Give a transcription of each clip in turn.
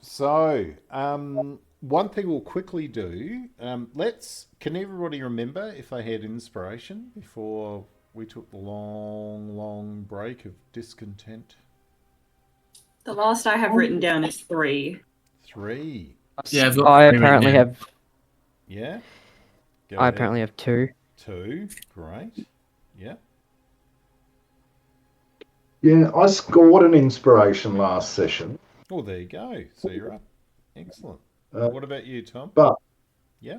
So, one thing we'll quickly do. Can everybody remember if they had inspiration before we took the long, long break of discontent? The last I have written down is 3. 3. Yeah, I've got I 3 written apparently down. have. Yeah. Go I ahead. apparently have 2. 2. Great. Yeah. Yeah, I scored an inspiration last session. Oh, there you go. So you're up. Excellent. Uh, What about you, Tom? but Yeah.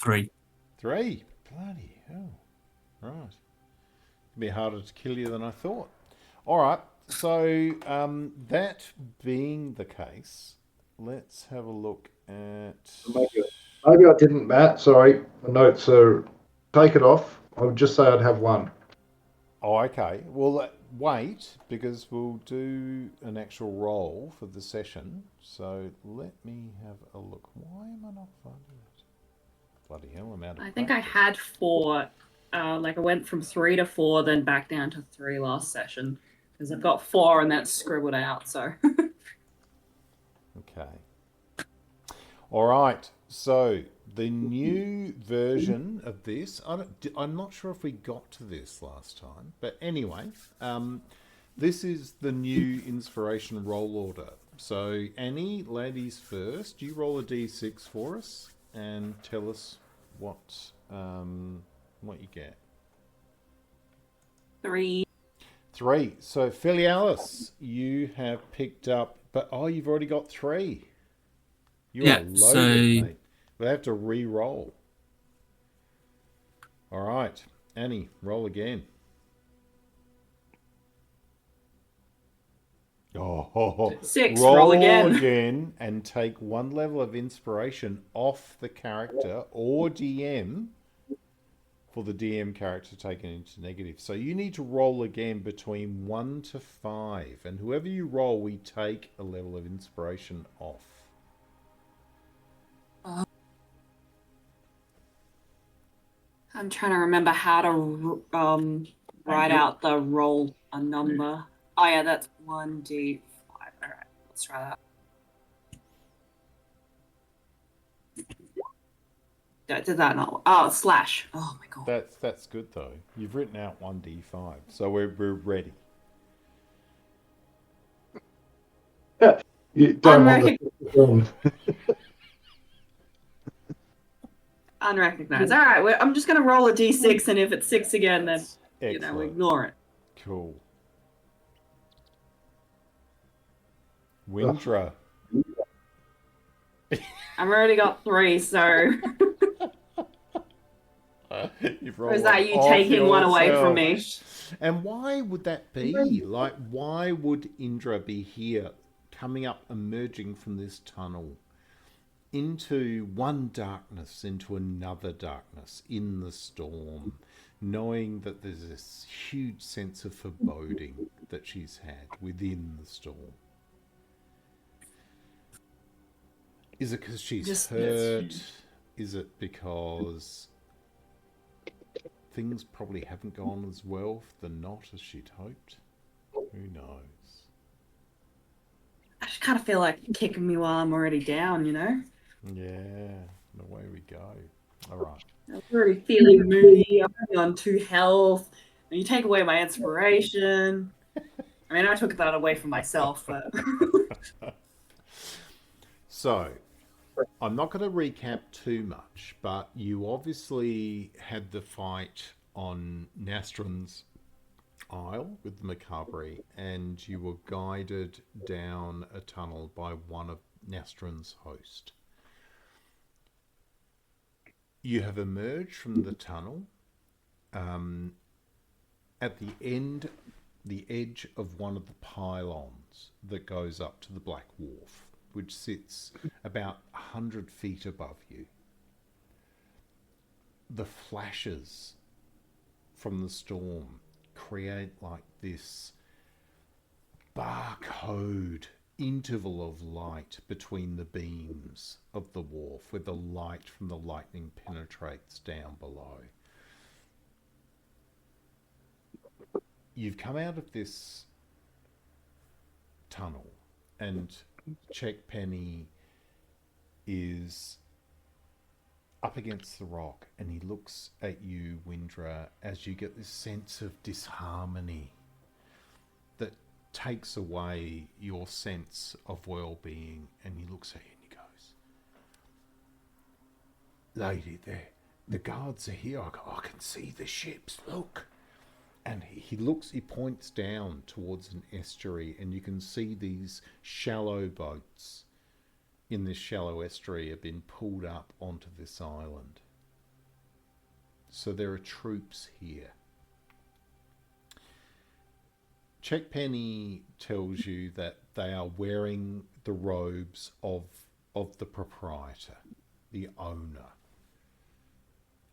3. 3. Bloody hell. Right. It'd be harder to kill you than I thought. All right. So that being the case, let's have a look at. maybe I didn't, Matt. Sorry, the notes are. Take it off. I would just say I'd have 1. Oh, okay. Well, wait, because we'll do an actual roll for the session. So let me have a look. Why am I not finding it? Bloody hell, I'm out of I think I had 4. I went from 3 to 4, then back down to 3 last session. Because I've got 4 and that's scribbled out, so. Okay. All right. So the new version of this, I'm not sure if we got to this last time, but anyway, this is the new inspiration roll order. So Annie, ladies first, you roll a d6 for us and tell us what you get. 3. 3. So Filialis, you have picked up, but you've already got 3. You are loaded, mate. We'll have to re-roll. All right, Annie, roll again. Oh, 6. Roll again. again and take 1 level of inspiration off the character or DM for the DM character taken into negative. So you need to roll again between 1 to 5, and whoever you roll, we take a level of inspiration off. I'm trying to remember how to write out the roll a number. Oh yeah, that's 1d5. All right, let's try that. Did that not? Oh, slash. Oh my god. That's good though. You've written out 1d5, so we're ready. Yeah, you don't want to. Unrecognized. All right, I'm just going to roll a d6, and if it's 6 again, then ignore it. Cool. Windrah. I've already got 3, so. Or is that you taking one away from me? And why would that be? Like, why would Indra be here, coming up, emerging from this tunnel into one darkness, into another darkness, in the storm, knowing that there's this huge sense of foreboding that she's had within the storm? Is it because she's hurt? Is it because things probably haven't gone as well for the knot as she'd hoped? Who knows? I just kind of feel like kicking me while I'm already down, Yeah, away we go. All right. I'm already feeling moody. I'm on 2 health. And you take away my inspiration. I mean, I took that away from myself, but. So, I'm not going to recap too much, but you obviously had the fight on Nastryn's Isle with the Macabrey, and you were guided down a tunnel by one of Nastryn's host. You have emerged from the tunnel at the edge of one of the pylons that goes up to the Black Wharf, which sits about 100 feet above you. The flashes from the storm create like this barcode interval of light between the beams of the wharf, where the light from the lightning penetrates down below. You've come out of this tunnel, and Checkpenny is up against the rock, and he looks at you, Windrah, as you get this sense of disharmony that takes away your sense of well-being, and he looks at you and he goes, "Lady, the guards are here. I can see the ships, look." And he points down towards an estuary, and you can see these shallow boats in this shallow estuary have been pulled up onto this island. So there are troops here. Checkpenny tells you that they are wearing the robes of the proprietor, the owner,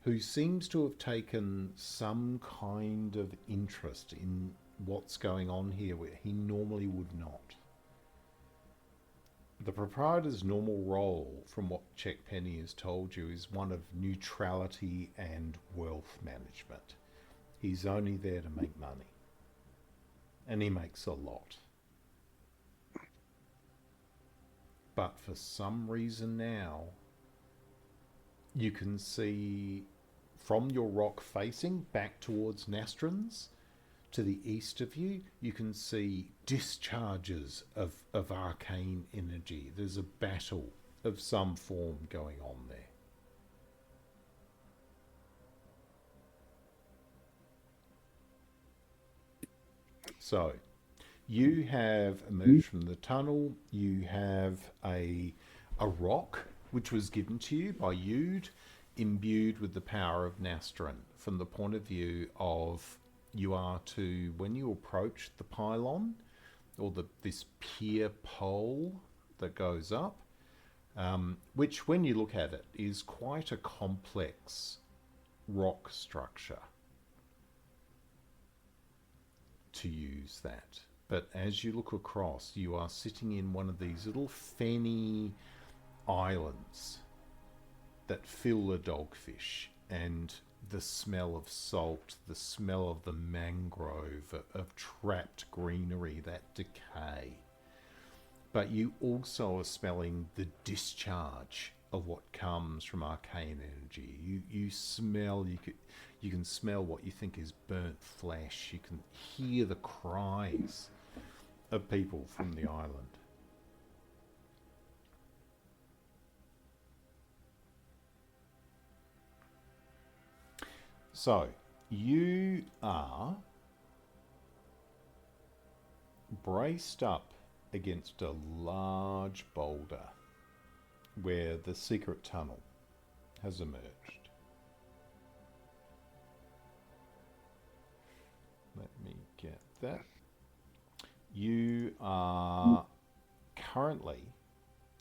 who seems to have taken some kind of interest in what's going on here where he normally would not. The proprietor's normal role, from what Checkpenny has told you, is one of neutrality and wealth management. He's only there to make money. And he makes a lot. But for some reason now, you can see from your rock facing back towards Nastryn's, to the east of you, you can see discharges of arcane energy. There's a battle of some form going on there. So, you have emerged from the tunnel. You have a rock which was given to you by Yude, imbued with the power of Nastryn, from the point of view of you are to, when you approach the pylon, or this pier pole that goes up, which when you look at it is quite a complex rock structure, to use that. But as you look across, you are sitting in one of these little fenny islands that fill the dogfish, and the smell of salt, the smell of the mangrove, of trapped greenery, that decay. But you also are smelling the discharge of what comes from arcane energy. You smell, you can smell what you think is burnt flesh. You can hear the cries of people from the island. So, you are braced up against a large boulder where the secret tunnel has emerged. Let me get that. You are currently,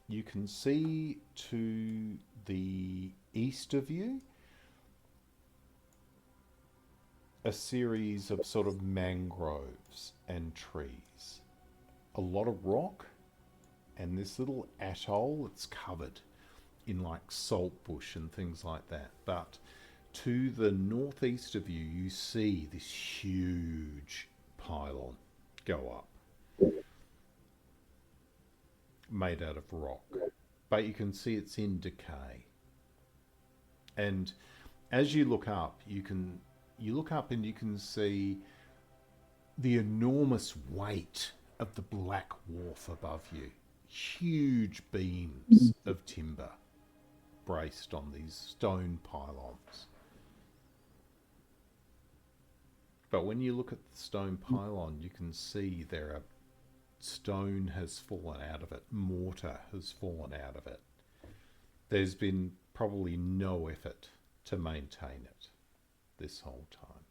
you can see to the east of you a series of sort of mangroves and trees. A lot of rock, and this little atoll that's covered in like salt bush and things like that. But to the northeast of you, you see this huge pylon go up, made out of rock. But you can see it's in decay. And as you look up, you look up and you can see the enormous weight of the black wharf above you. Huge beams of timber braced on these stone pylons. But when you look at the stone pylon, you can see stone has fallen out of it, mortar has fallen out of it. There's been probably no effort to maintain it this whole time.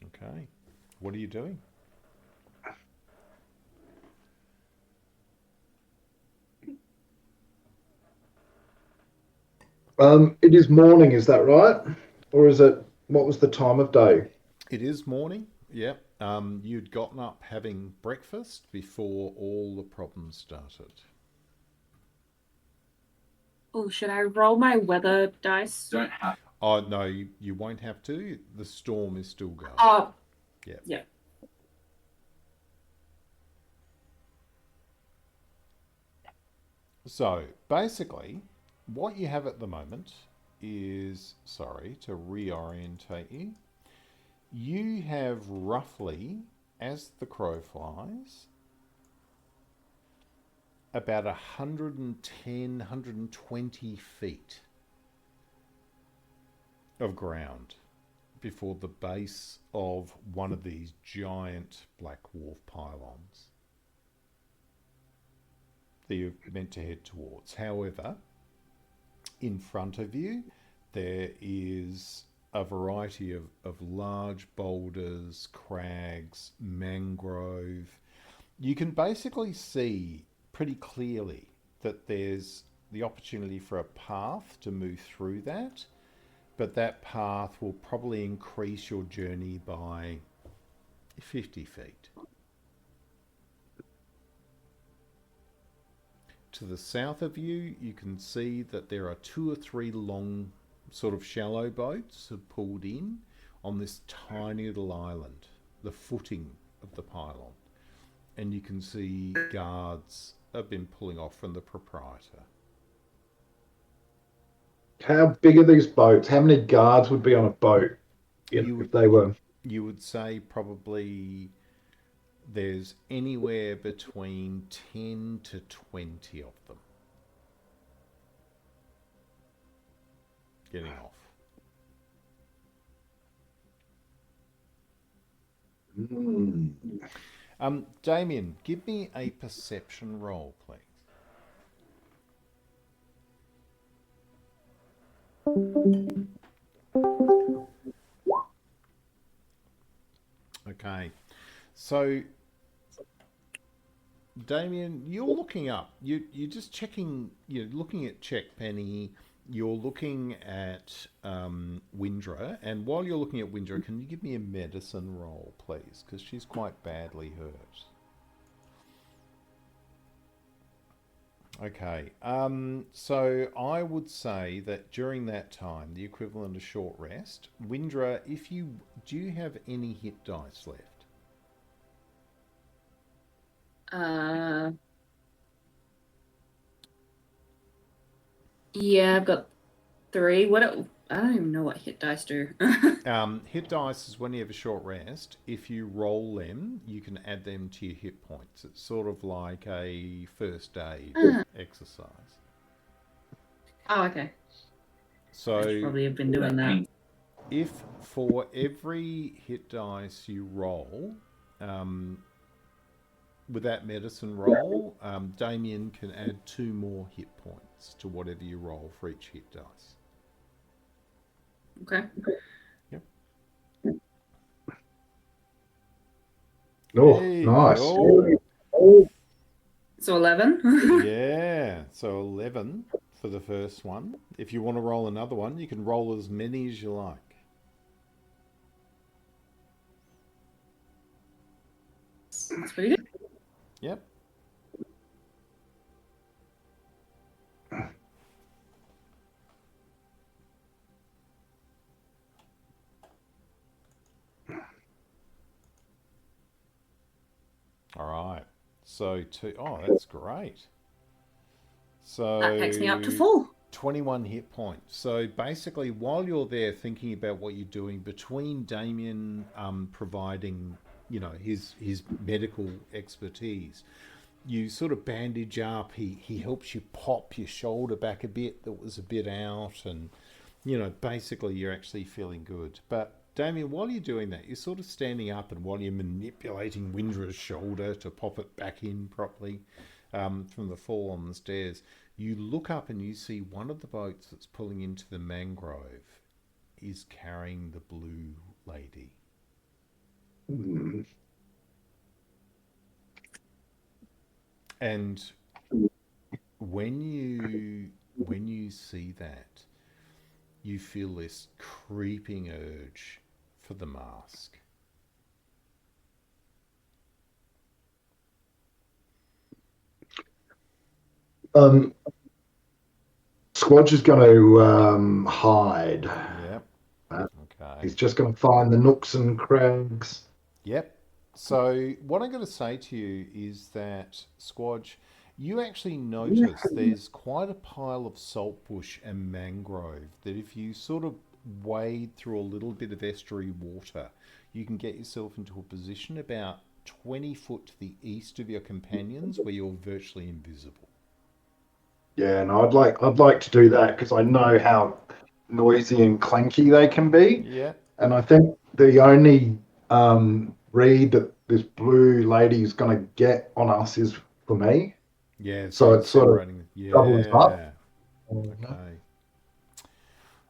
Okay, what are you doing? It is morning, is that right? Or is it, what was the time of day? It is morning, yeah. You'd gotten up having breakfast before all the problems started. Oh, should I roll my weather dice? Don't have. Oh, no, you won't have to. The storm is still going. Oh, Yeah. Yeah. So basically, what you have at the moment is, sorry to reorientate you, you have roughly, as the crow flies, about 110, 120 feet of ground before the base of one of these giant black wolf pylons that you're meant to head towards. However, in front of you, there is a variety of large boulders, crags, mangrove. You can basically see pretty clearly that there's the opportunity for a path to move through that, but that path will probably increase your journey by 50 feet. To the south of you, you can see that there are 2 or 3 long, sort of shallow boats have pulled in on this tiny little island, the footing of the pylon. And you can see guards have been pulling off from the Proprietor. How big are these boats? How many guards would be on a boat if they were? You would say probably there's anywhere between 10 to 20 of them getting off. Damian, give me a perception roll, please. Okay, so Damian, you're looking up. You're just checking. You're looking at Check Penny. You're looking at Windrah, and while you're looking at Windrah, can you give me a medicine roll, please? Because she's quite badly hurt. Okay, so I would say that during that time, the equivalent of short rest, Windrah, do you have any hit dice left? Yeah, I've got 3. I don't even know what hit dice do. Hit dice is when you have a short rest. If you roll them, you can add them to your hit points. It's sort of like a first aid exercise. Oh, okay. So I should probably have been doing that. if for every hit dice you roll, with that medicine roll, Damian can add 2 more hit points to whatever you roll for each hit dice. Okay. Yep. Oh, Hey, nice. cool. So 11? Yeah, so 11 for the first one. If you want to roll another one, you can roll as many as you like. That's pretty good. Yep. All right. So that's great. So That takes me up to 4. 21 hit points. So basically, while you're there thinking about what you're doing, between Damian providing, his medical expertise, you sort of bandage up. He helps you pop your shoulder back a bit that was a bit out, and basically you're actually feeling good. But Damian, while you're doing that, you're sort of standing up, and while you're manipulating Windrah's shoulder to pop it back in properly from the fall on the stairs, you look up and you see one of the boats that's pulling into the mangrove is carrying the blue lady. And when you see that, you feel this creeping urge for the mask. Squadge is going to hide. Yep. Okay. Okay. He's just going to find the nooks and crannies Yep. So what I'm going to say to you is that, Squadge, you actually notice there's quite a pile of saltbush and mangrove that if you sort of wade through a little bit of estuary water, you can get yourself into a position about 20 foot to the east of your companions where you're virtually invisible. Yeah, and I'd like to do that because I know how noisy and clanky they can be. Yeah. And I think the only read that this blue lady is going to get on us is for me. Yeah, So you're it's sort of separating. doubles up. Yeah. Okay.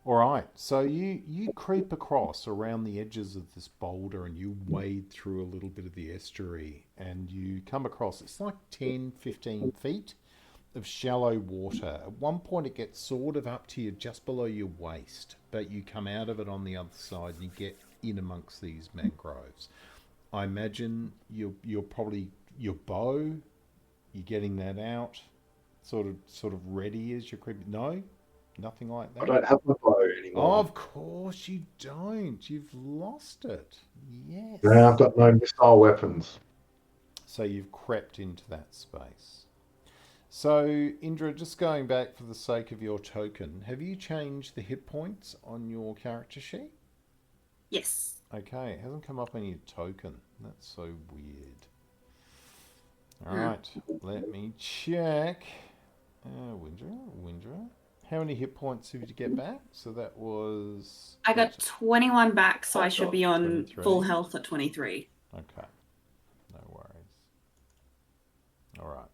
All right. So you creep across around the edges of this boulder and you wade through a little bit of the estuary and you come across, it's like 10, 15 feet of shallow water. At one point it gets sort of up to you just below your waist, but you come out of it on the other side and you get in amongst these mangroves. I imagine you're probably your bow, you're getting that out, sort of ready as you're creeping. No, nothing like I that. don't have my bow anymore. Of course you don't. You've lost it. Yes. Yeah, I've got no missile weapons. So you've crept into that space. So, Indra, just going back for the sake of your token, have you changed the hit points on your character sheet? Yes. Okay, it hasn't come up on your token. That's so weird. Alright, let me check. Windrah. How many hit points have you to get back? So that was... I got 21 back, so I should be on 23. full health at 23. Okay, no worries. Alright.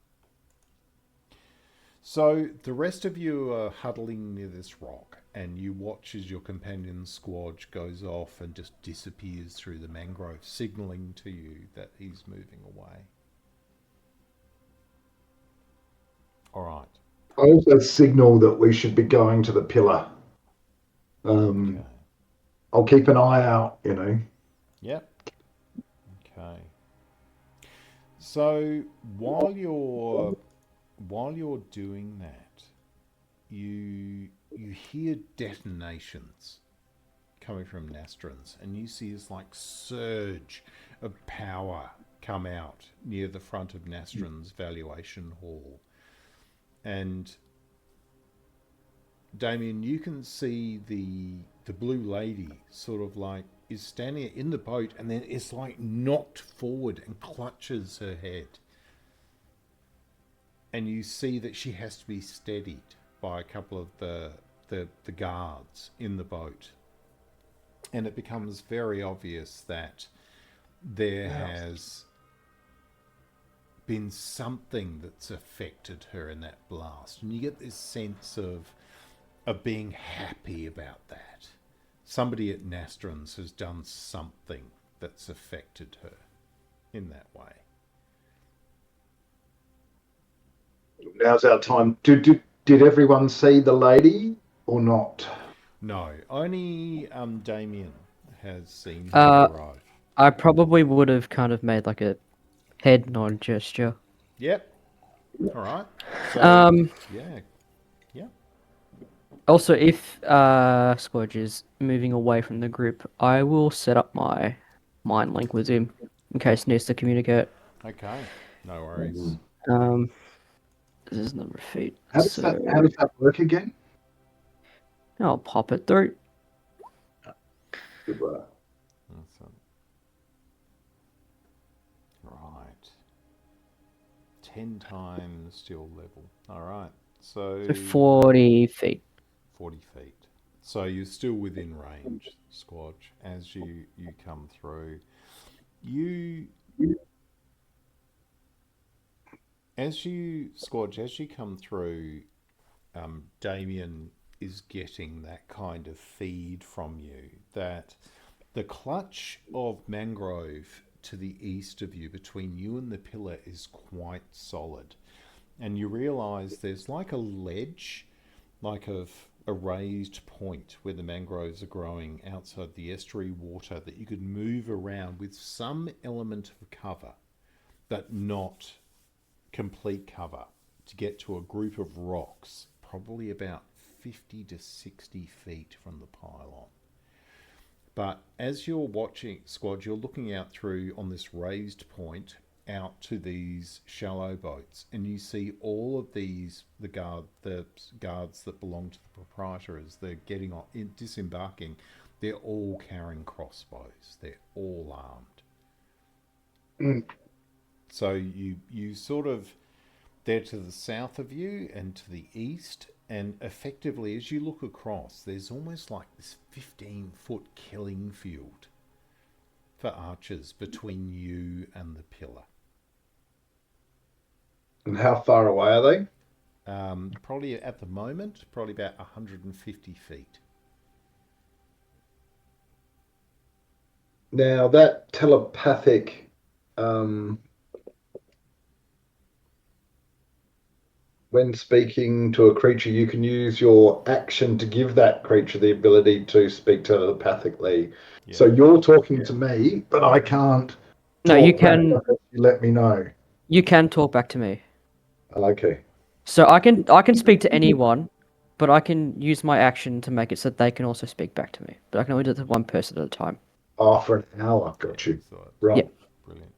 So the rest of you are huddling near this rock and you watch as your companion Squadge goes off and just disappears through the mangrove, signalling to you that he's moving away. Alright. I also signal that we should be going to the pillar. Okay. I'll keep an eye out, you know. Yep. Okay. So while you're doing that, you hear detonations coming from Nastryn's, and you see this like surge of power come out near the front of Nastryn's valuation hall. And Damian, you can see the blue lady sort of like is standing in the boat and then it's like knocked forward and clutches her head. And you see that she has to be steadied by a couple of the guards in the boat. And it becomes very obvious that there has been something that's affected her in that blast. And you get this sense of being happy about that. Somebody at Nastryn's has done something that's affected her in that way. Now's our time. Did everyone see the lady or not? No, only Damian has seen her arrive. I probably would have kind of made like a head nod gesture. Yep. All right. So, yeah. Also, if Squadge is moving away from the group, I will set up my mind link with him in case he needs to communicate. Okay. No worries. This is number of feet. How does that work again? I'll pop it through. Goodbye. Awesome. Right. 10 times your level. All right. So 40 feet. 40 feet. So you're still within range, Squadge, as you come through. Squadge, as you come through, Damian is getting that kind of feed from you, that the clutch of mangrove to the east of you, between you and the pillar, is quite solid. And you realise there's like a ledge, like of a raised point where the mangroves are growing outside the estuary water that you could move around with some element of cover, but not complete cover, to get to a group of rocks, probably about 50 to 60 feet from the pylon. But as you're watching, Squad, you're looking out through on this raised point out to these shallow boats, and you see all of these the guards that belong to the proprietor as they're getting on, disembarking. They're all carrying crossbows. They're all armed. So you sort of, they're to the south of you and to the east, and effectively as you look across, there's almost like this 15-foot killing field for archers between you and the pillar. And how far away are they? Probably at the moment, probably about 150 feet. Now that telepathic when speaking to a creature, you can use your action to give that creature the ability to speak telepathically. Yeah. So you're talking to me, but I can't. No, you talk back can. unless you let me know. You can talk back to me. Okay. So I can speak to anyone, but I can use my action to make it so they can also speak back to me. But I can only do it to one person at a time. Oh, for an hour. Got you. So, Right. Yeah. brilliant.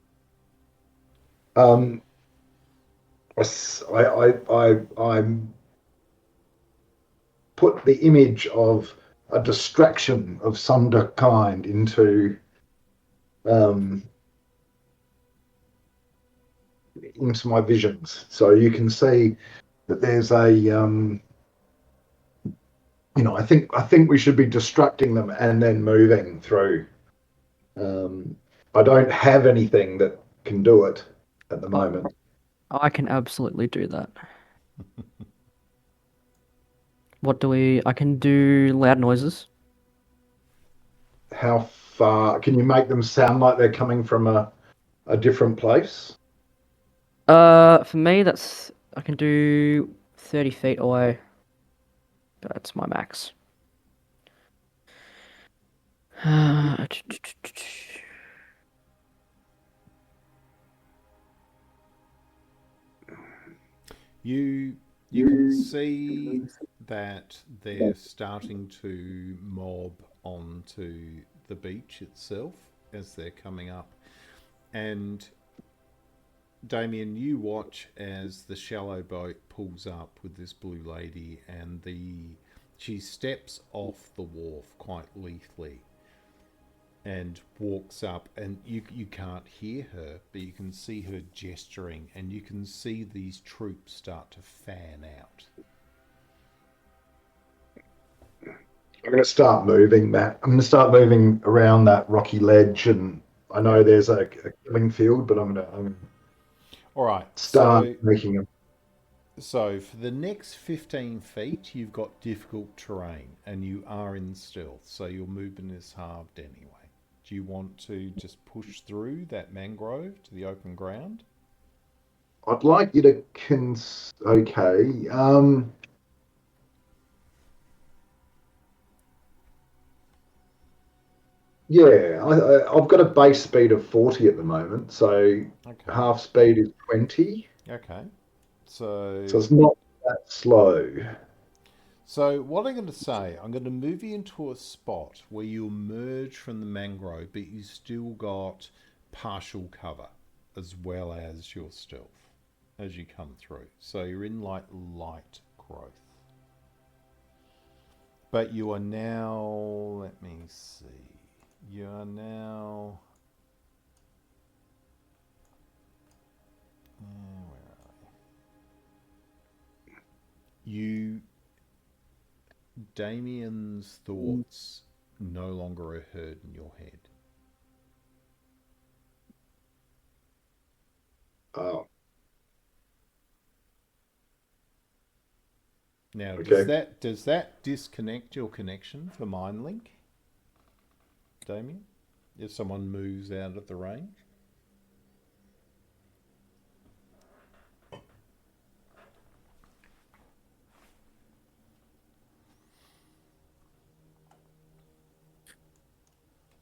I put the image of a distraction of some kind into my visions, so you can see that there's a I think we should be distracting them and then moving through. I don't have anything that can do it at the moment. I can absolutely do that. What do we? I can do loud noises. How far can you make them sound like they're coming from a different place? For me, I can do 30 feet away. That's my max. You can see that they're starting to mob onto the beach itself as they're coming up. And Damian, you watch as the shallow boat pulls up with this blue lady, and she steps off the wharf quite lethally and walks up, and you can't hear her, but you can see her gesturing, and you can see these troops start to fan out. I'm going to start moving, Matt. I'm going to start moving around that rocky ledge, and I know there's a killing field, but I'm going to All right, start making them. So for the next 15 feet, you've got difficult terrain, and you are in stealth, so your movement is halved anyway. Do you want to just push through that mangrove to the open ground? I'd like you to okay. Yeah, I've got a base speed of 40 at the moment, so Okay. half speed is 20. Okay. So it's not that slow. So what I'm going to say, I'm going to move you into a spot where you emerge from the mangrove, but you still got partial cover as well as your stealth as you come through. So you're in like light growth. But you are now, let me see, you are now, where are you? Damian's thoughts no longer are heard in your head. Oh. Now, Okay. does that disconnect your connection for Mind Link, Damian? If someone moves out of the range?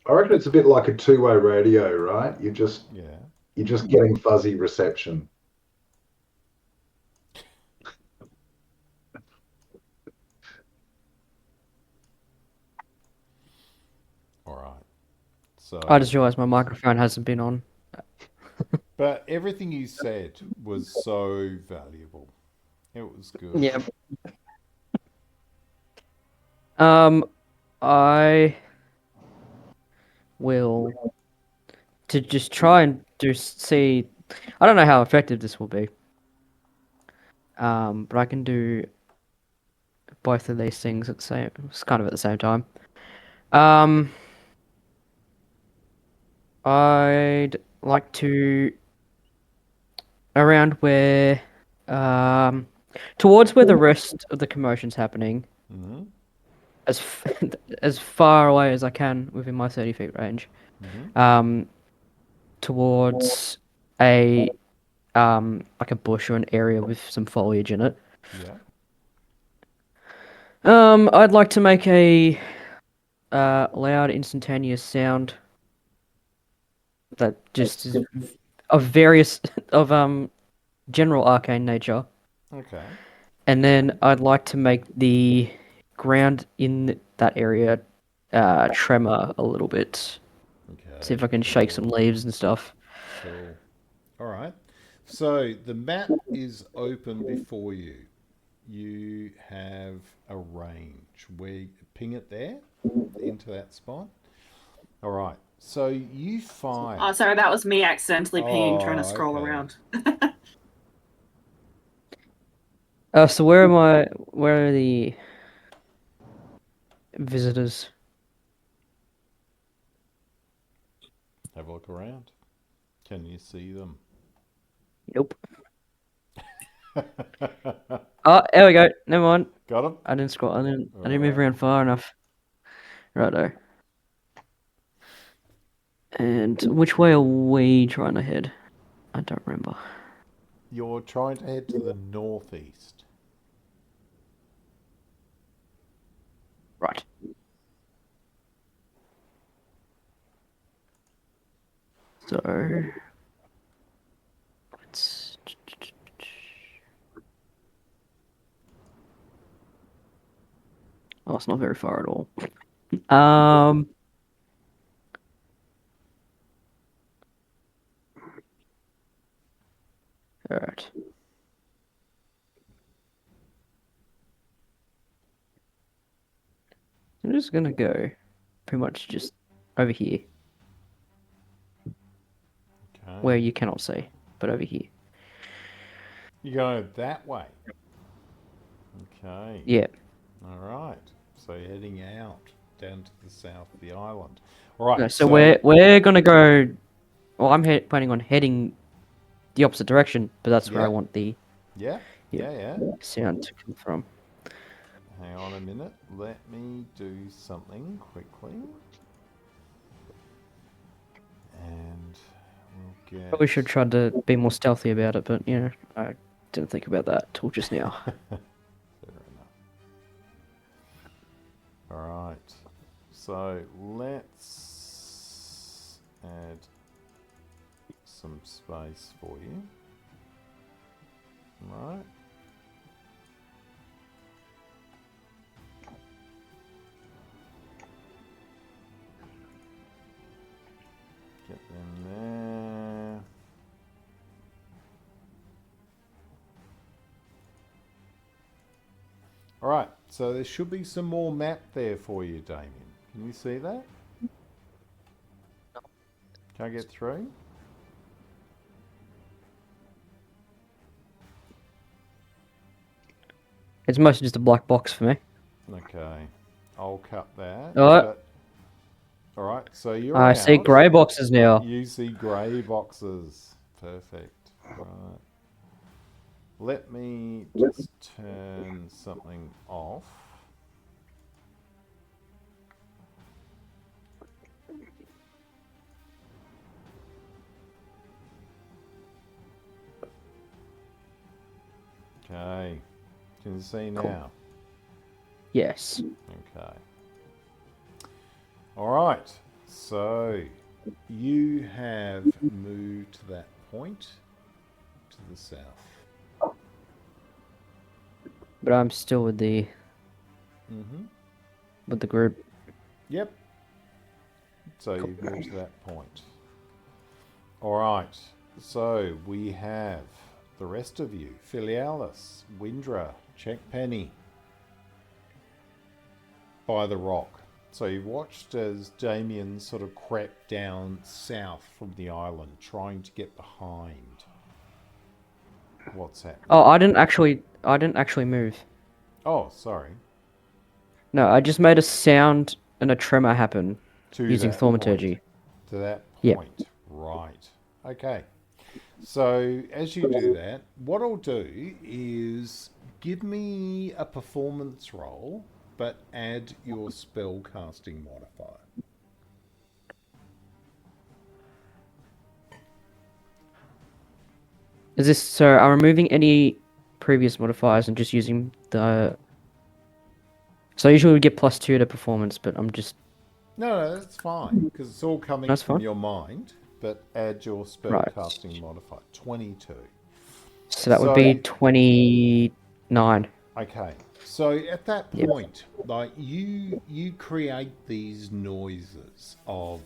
I reckon it's a bit like a two-way radio, right? You're just getting fuzzy reception. All right. So, I just realised my microphone hasn't been on. but everything you said was so valuable. It was good. Yeah. I will to just try and see. I don't know how effective this will be. But I can do both of these things at the same. It's kind of at the same time. I'd like to around where, towards where the rest of the commotion's happening, Mm-hmm. As far away as I can within my 30 feet range. Mm-hmm. Towards a like a bush or an area with some foliage in it. Yeah. I'd like to make a loud instantaneous sound that just is of various of general arcane nature. Okay. And then I'd like to make the ground in that area tremor a little bit. Okay. See if I can shake some leaves and stuff. Cool. All right. So the map is open before you. You have a range where you ping it there into that spot. All right. So you fire. Oh, sorry, that was me accidentally pinging, trying to Oh, scroll okay. around. So where are the visitors? Have a look around. Can you see them? Nope. Oh, there we go. Never mind. Got them? I didn't scroll. I didn't move Alright. around far enough. Righto. And which way are we trying to head? I don't remember. You're trying to head to the northeast. Right. So let's. Oh, it's not very far at all. All right. I'm just gonna go pretty much just over here Okay. where you cannot see, but over here. You go that way. Okay. Yeah. Alright. So you're heading out down to the south of the island. Alright. No, so we're gonna go. Well, I'm planning on heading the opposite direction, but that's where I Yeah. want the Yeah. Yeah. Yeah. sound to come from. Hang on a minute. Let me do something quickly. And we'll get. Probably should try to be more stealthy about it, but I didn't think about that till just now. Fair enough. Alright. So let's add some space for you. Right. Get them there. Alright, so there should be some more map there for you, Damian. Can you see that? Can't get through? It's mostly just a black box for me. Okay. I'll cut that. Alright. Alright, so you're I see out. grey boxes now. You see grey boxes. Perfect. Right. Let me just turn something off. Okay. Can you see Cool. now? Yes. Okay. All right. So you have moved to that point to the south. But I'm still with the Mm-hmm. group. Yep. So you've moved to that point. All right. So we have the rest of you. Filialis, Windrah, Check Penny. By the rock. So you've watched as Damian sort of crept down south from the island, trying to get behind what's happening. Oh, I didn't actually move. Oh, sorry. No, I just made a sound and a tremor happen To using that thaumaturgy. point. To that Yep. point. Right. Okay. So as you do that, what I'll do is give me a performance roll, but add your spell casting modifier. Is this so? I'm removing any previous modifiers and just using the. So I usually would get +2 to performance, but I'm just No, that's fine, because it's all coming That's from fine. your mind, but add your spell Right. casting modifier. 22. so that would be 29. Okay, so at that Yep. point, like you create these noises of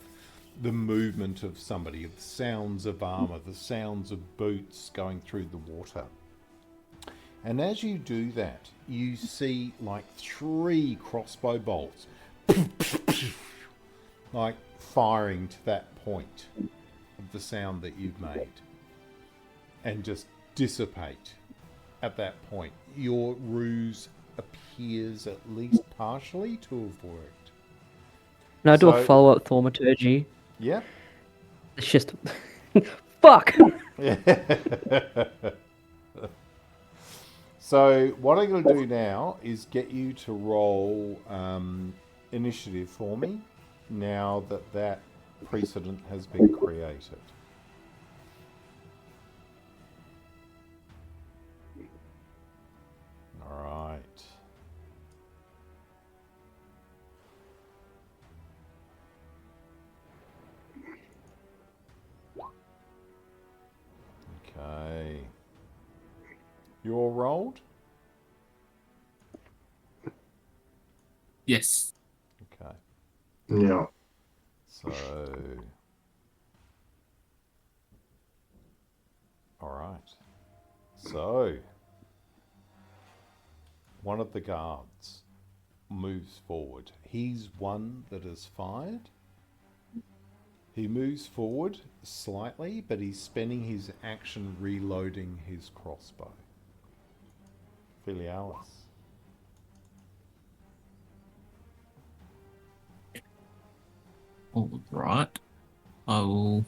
the movement of somebody, of the sounds of armor, the sounds of boots going through the water. And as you do that, you see like 3 crossbow bolts like firing to that point of the sound that you've made and just dissipate at that point. Your ruse appears at least partially to have worked. Now I do So- a follow-up thaumaturgy. Yeah? It's just fuck. So what I'm going to do now is get you to roll initiative for me now that that precedent has been created. All right. Okay. You all rolled? Yes. Okay. Yeah. So, all right. So, one of the guards moves forward. He's one that is fired. He moves forward slightly, but he's spending his action reloading his crossbow. Filialis. All right. I will.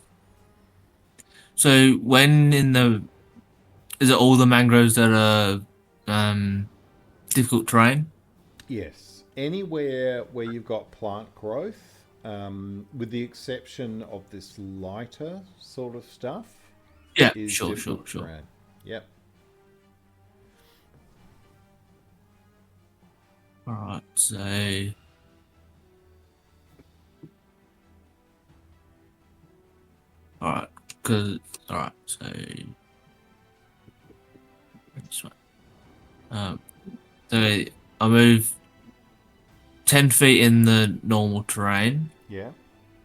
So when in the, is it all the mangroves that are difficult terrain? Yes. Anywhere where you've got plant growth, with the exception of this lighter sort of stuff, Yeah. is Sure. difficult terrain. Yep. All right. So. All right. All right. So. This one. So I move 10 feet in the normal terrain. Yeah.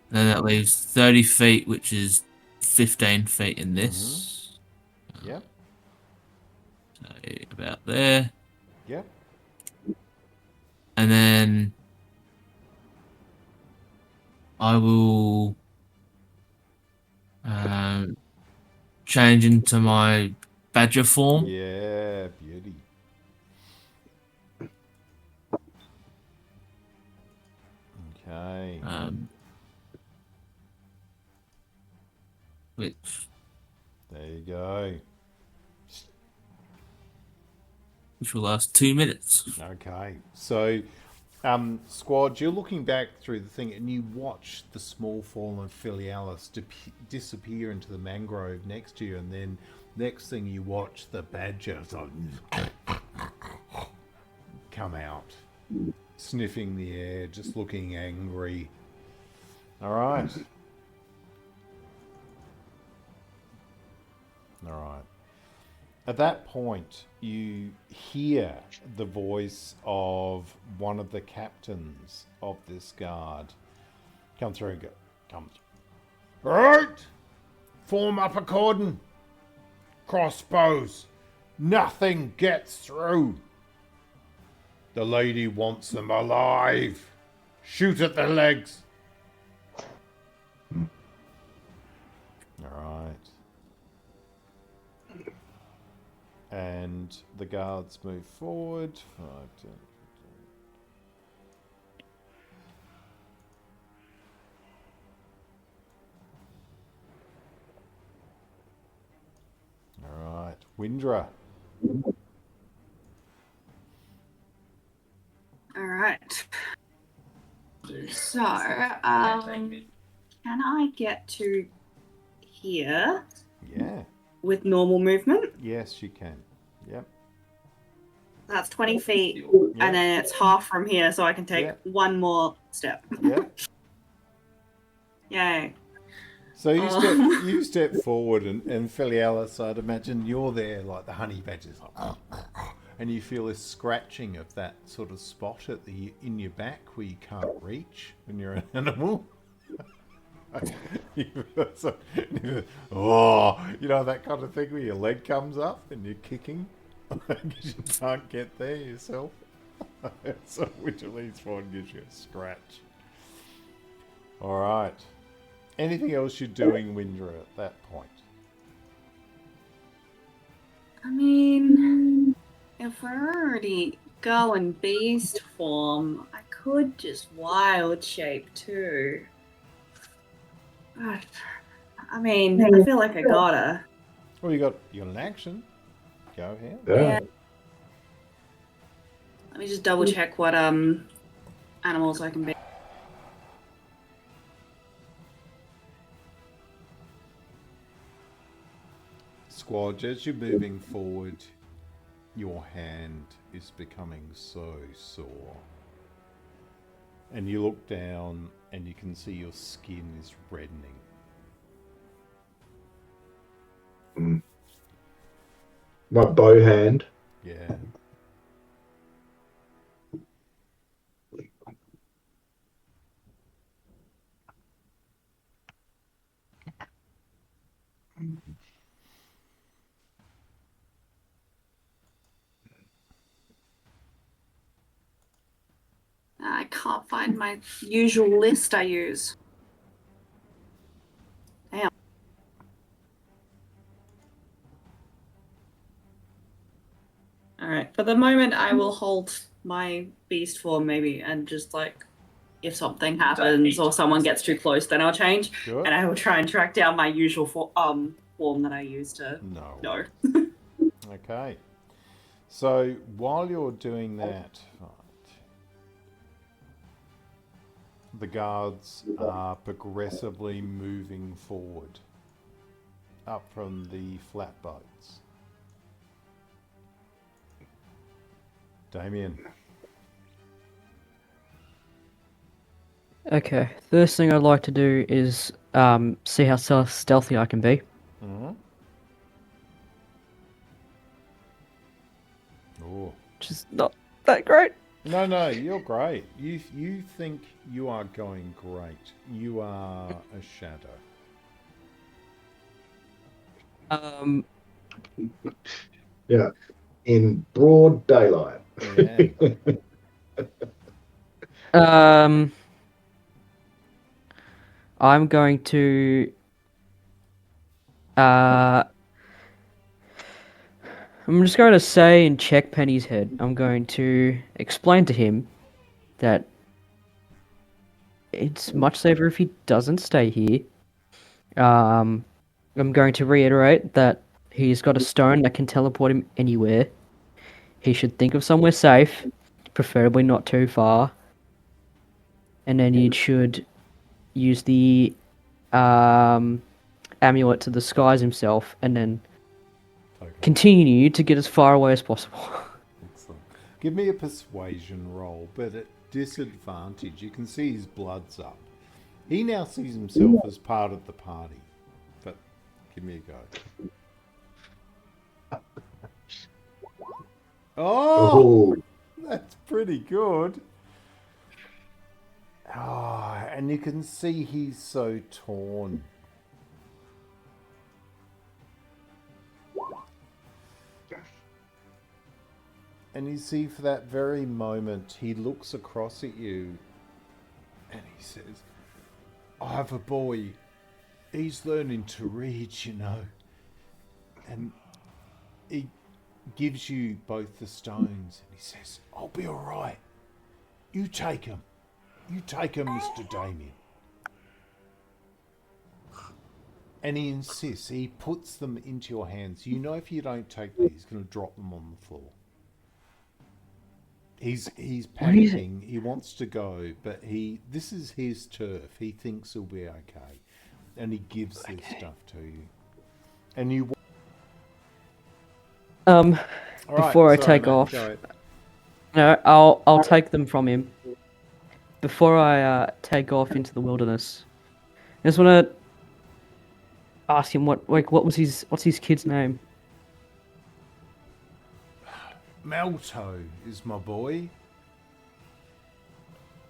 Then that leaves 30 feet, which is 15 feet in this. Yep. So about there. Yep. And then I will change into my badger form. Yeah. Beauty. Okay. Which There you go. will last 2 minutes. Okay. So, Squadge, you're looking back through the thing and you watch the small form of Filialis disappear into the mangrove next to you, and then next thing you watch the badger sort of come out, sniffing the air, just looking angry. All right. All right. At that point, you hear the voice of one of the captains of this guard come through and go, Comes. Right. Form up a cordon. Crossbows. Nothing gets through. The lady wants them alive. Shoot at the legs. All right. And the guards move forward. 5, 10, 15. All right. Windrah. All right. So, can I get to here Yeah. with normal movement? Yes, you can. Yep. That's 20 feet, Yeah. and then it's half from here, so I can take Yeah. one more step. Yep. Yay. So you step forward, and Filialis, I'd imagine you're there like the honey badgers, like, and you feel this scratching of that sort of spot at the in your back where you can't reach when you're an animal. Oh, you know that kind of thing where your leg comes up and you're kicking because you can't get there yourself. So which at least one gives you a scratch. All right. Anything else you're doing, Windrah, at that point? I mean, if we're already going beast form, I could just wild shape too. But, I mean, I feel like I gotta. Well, you got an action. Go ahead. Yeah. Let me just double check what animals I can be. Squadge, as you're moving forward, your hand is becoming so sore. And you look down and you can see your skin is reddening. My bow hand. Yeah. I can't find my usual list I use. Damn. Alright, for the moment I will hold my beast form maybe and just like if something happens or someone gets too close then I'll change. Sure. And I will try and track down my usual form that I use to No. Okay. So while you're doing that, the guards are progressively moving forward up from the flatboats. Damian. Okay, first thing I'd like to do is see how stealthy I can be. Mm-hmm. Oh. Which is not that great. No, you're great. You think you are going great. You are a shadow. Yeah. In broad daylight. Yeah. I'm going to I'm just going to say and check Penny's head. I'm going to explain to him that it's much safer if he doesn't stay here. I'm going to reiterate that he's got a stone that can teleport him anywhere. He should think of somewhere safe, preferably not too far. And then he should use the amulet to disguise himself and then continue to get as far away as possible. Excellent. Give me a persuasion roll, but at disadvantage. You can see his blood's up. He now sees himself as part of the party. But give me a go. Oh! That's pretty good. Oh, And you can see he's so torn. And you see for that very moment, he looks across at you and he says, I have a boy. He's learning to read, you know. And he gives you both the stones and he says, I'll be all right. You take him. You take him, Mr. Damian. And he insists. He puts them into your hands. You know if you don't take them, he's going to drop them on the floor. He's panicking. He wants to go, but this is his turf. He thinks he'll be okay. And he gives this stuff to you. And you... Before I take off, no, I'll take them from him. Before I take off into the wilderness, I just want to ask him what's his kid's name? Malto is my boy.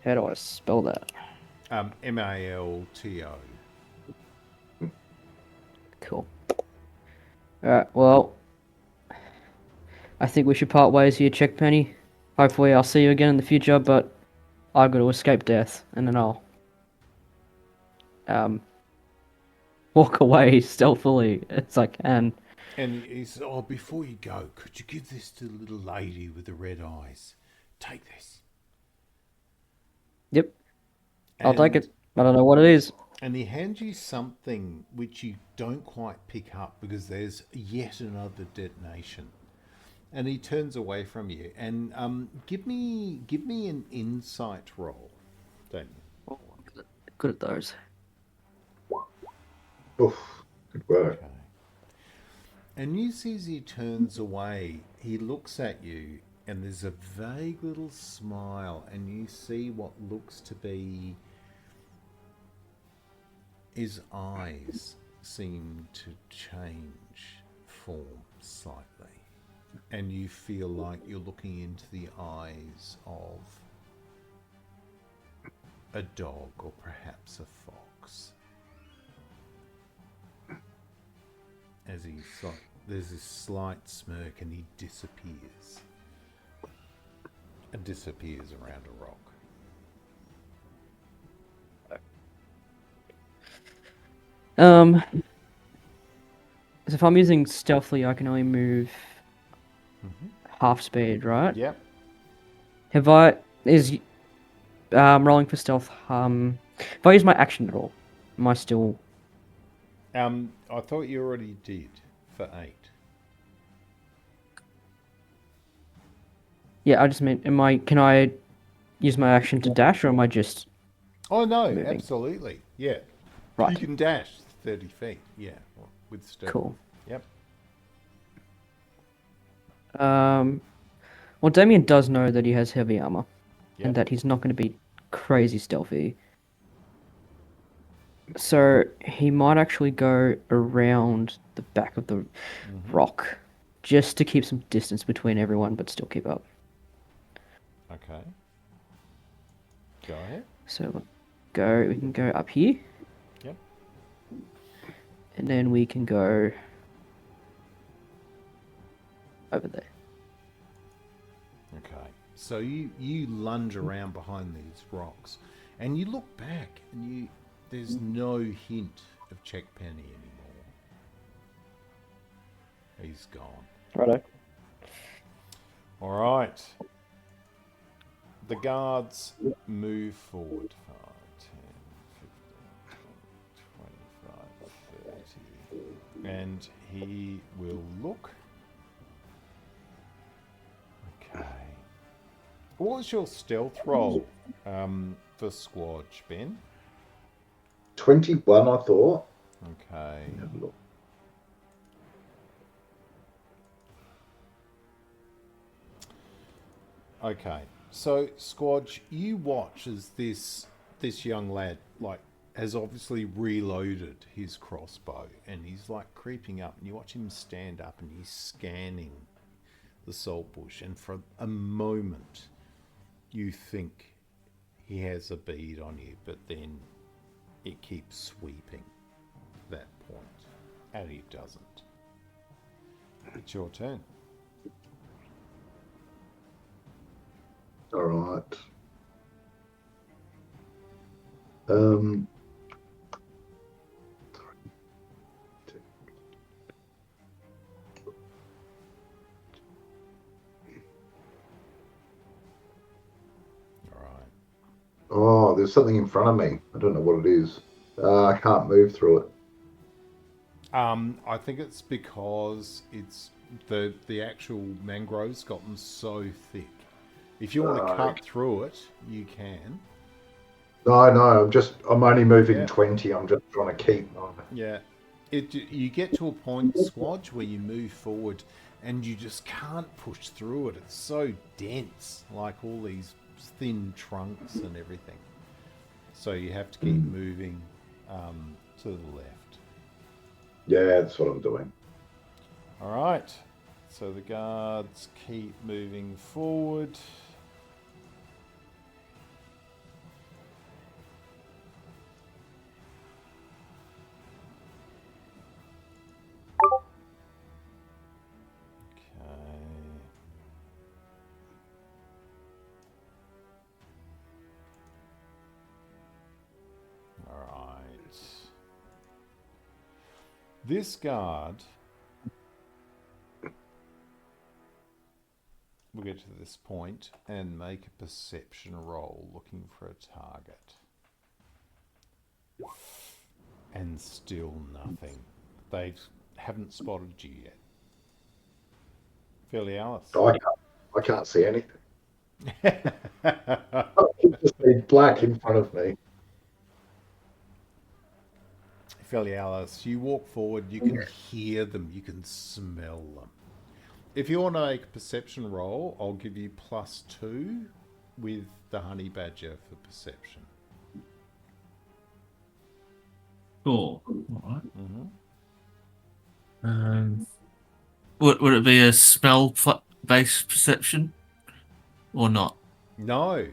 How do I spell that? Malto. Cool. Alright, well, I think we should part ways here, Checkpenny. Hopefully I'll see you again in the future, but I've got to escape death, and then I'll walk away stealthily as I can. And he said, oh, before you go, could you give this to the little lady with the red eyes? Take this. Yep. I'll take it. I don't know what it is. And he hands you something which you don't quite pick up because there's yet another detonation. And he turns away from you. And give me an insight roll, Damian. Oh, I'm good at those. Oof, good work. Okay. And you see as he turns away, he looks at you and there's a vague little smile and you see what looks to be his eyes seem to change form slightly. And you feel like you're looking into the eyes of a dog or perhaps a fox. As there's this slight smirk and he disappears. And disappears around a rock. So if I'm using stealthily, I can only move half speed, right? Yep. Is rolling for stealth, if I use my action at all, am I still... I thought you already did for 8. Yeah, I just meant, can I use my action to dash, or am I just... Oh no, moving? absolutely. Yeah. Right. You can dash 30 feet, yeah, with stealth. Cool. Yep. Well, Damian does know that he has heavy armor, Yep. and that he's not going to be crazy stealthy. So he might actually go around the back of the rock, just to keep some distance between everyone, but still keep up. Okay. Go ahead. So we can go up here. Yep. And then we can go over there. Okay. So you lunge around behind these rocks and you look back and there's no hint of Check Penny anymore. He's gone. Righto. All right. The guards move forward. 5, 10, 15, 20, 25, 30. And he will look. Okay. What was your stealth roll for Squadge, Ben? 21, I thought. Okay. Have a look. Okay. So, Squadge, you watch as this young lad, has obviously reloaded his crossbow and he's, creeping up, and you watch him stand up and he's scanning the salt bush, and for a moment you think he has a bead on you, but then it keeps sweeping that point, and he doesn't. It's your turn. All right. Um. All right. Oh, there's something in front of me. I don't know what it is. I can't move through it. I think it's because it's the actual mangrove's gotten so thick. If you want to cut through it, you can. No, I'm only moving Yeah. 20. I'm just trying to keep. Yeah. You get to a point, Squadge, where you move forward and you just can't push through it. It's so dense, like all these thin trunks and everything. So you have to keep moving to the left. Yeah, that's what I'm doing. All right. So the guards keep moving forward. Okay. All right. This guard, we'll get to this point and make a perception roll looking for a target. And still nothing. They haven't spotted you yet. Filialis. I can't see anything. It's just a black in front of me. Filialis, you walk forward, you can hear them, you can smell them. If you want to make a perception roll, I'll give you +2 with the honey badger for perception. Sure. All right. Mm-hmm. Would it be a smell-based perception or not? No,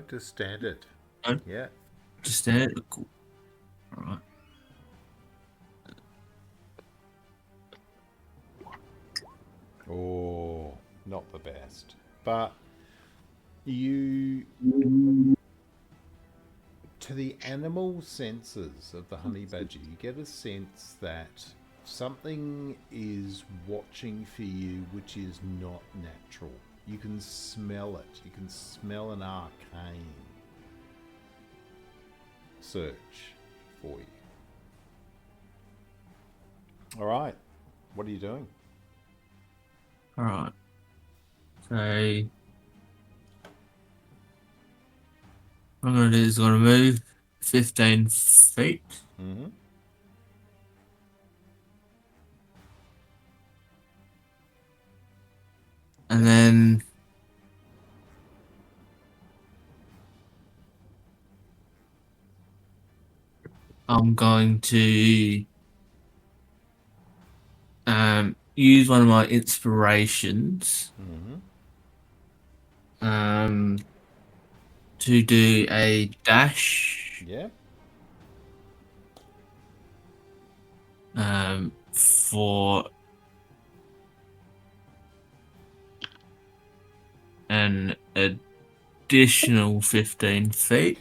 just standard. No? Yeah. Just there. Cool. All right. Oh, not the best. But you, to the animal senses of the honey badger, you get a sense that something is watching for you which is not natural. You can smell it. You can smell an arcane search for you. All right. What are you doing? All right. So what I'm going to do is I'm going to move 15 feet. Mm-hmm. And then I'm going to use one of my inspirations Mm-hmm. to do a dash Yeah. for an additional 15 feet.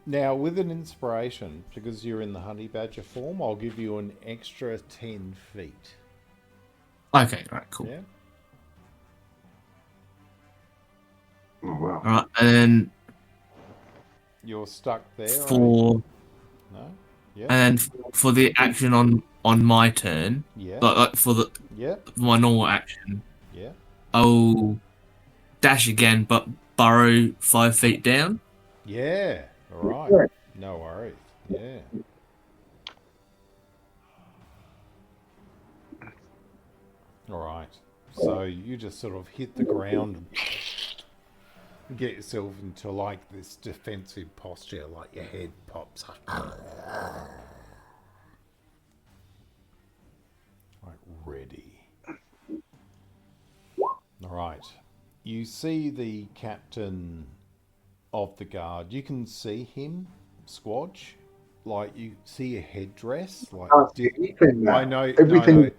Now, with an inspiration, because you're in the honey badger form, I'll give you an extra 10 feet. Okay, right, cool. Yeah. Oh, wow. All right, and then You're stuck there. for No. Yeah. and then for the action on my turn, Yeah. like for Yeah. my normal action, Yeah. I'll dash again, but burrow 5 feet down. Yeah. All right. No worries. Yeah. All right. So you just sort of hit the ground and get yourself into like this defensive posture, like your head pops up. Like ready. All right. You see the captain of the guard. You can see him, Squadge. Like, you see a headdress. Like, Can't see anything now. I know. Everything.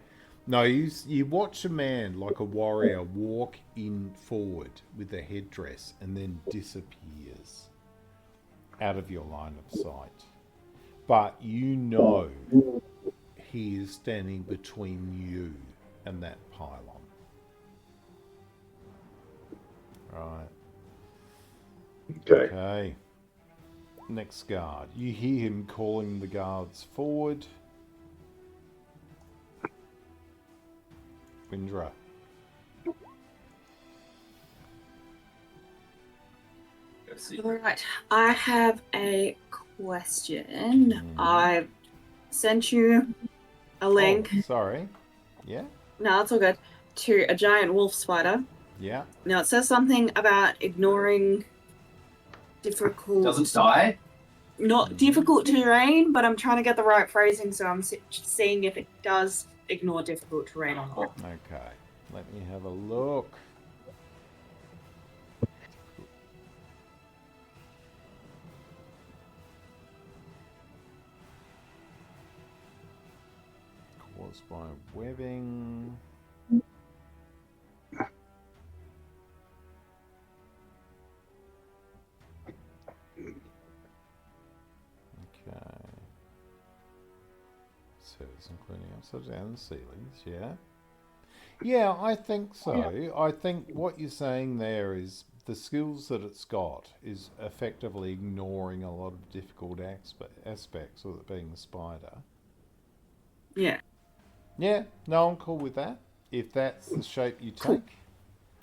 No. You watch a man, like a warrior, walk in forward with a headdress and then disappears out of your line of sight. But you know he is standing between you and that pylon. Right. Okay. Okay. Next guard. You hear him calling the guards forward. Windrah. Alright, I have a question. I sent you a link. Oh, sorry. Yeah? No, it's all good. To a giant wolf spider. Yeah. Now it says something about ignoring difficult. Doesn't die? Not difficult terrain, but I'm trying to get the right phrasing, so I'm seeing if it does ignore difficult terrain or not. Okay. Let me have a look. Caused by webbing. Okay. Surface including upside down ceilings, yeah. Yeah, I think so. I think what you're saying there is the skills that it's got is effectively ignoring a lot of difficult aspects of it being a spider. Yeah. Yeah, no, I'm cool with that. If that's the shape you take,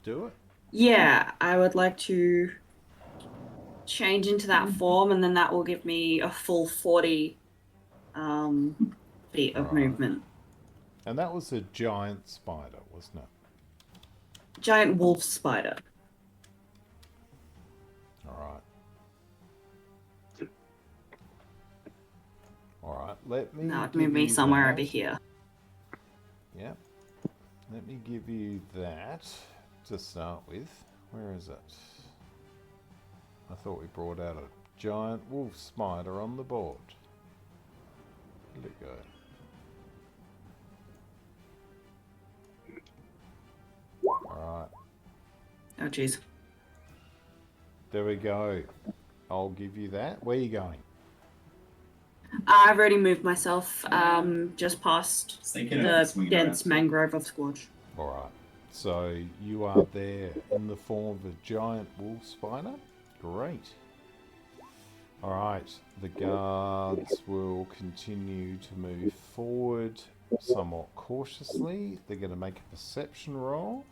do it. Yeah, I would like to change into that form, and then that will give me a full 40 feet of movement. And that was a giant spider, wasn't it? Giant wolf spider. Alright. Alright, let me... Now it give moved me you somewhere that. over here. Yep. Let me give you that to start with. Where is it? I thought we brought out a giant wolf spider on the board. Where'd it go? Alright. Oh, jeez. There we go. I'll give you that. Where are you going? I've already moved myself just past Thinking of the swinging dense around. mangrove of Squadge. Alright. So you are there in the form of a giant wolf spider. Great. Alright. The guards will continue to move forward somewhat cautiously. They're going to make a perception roll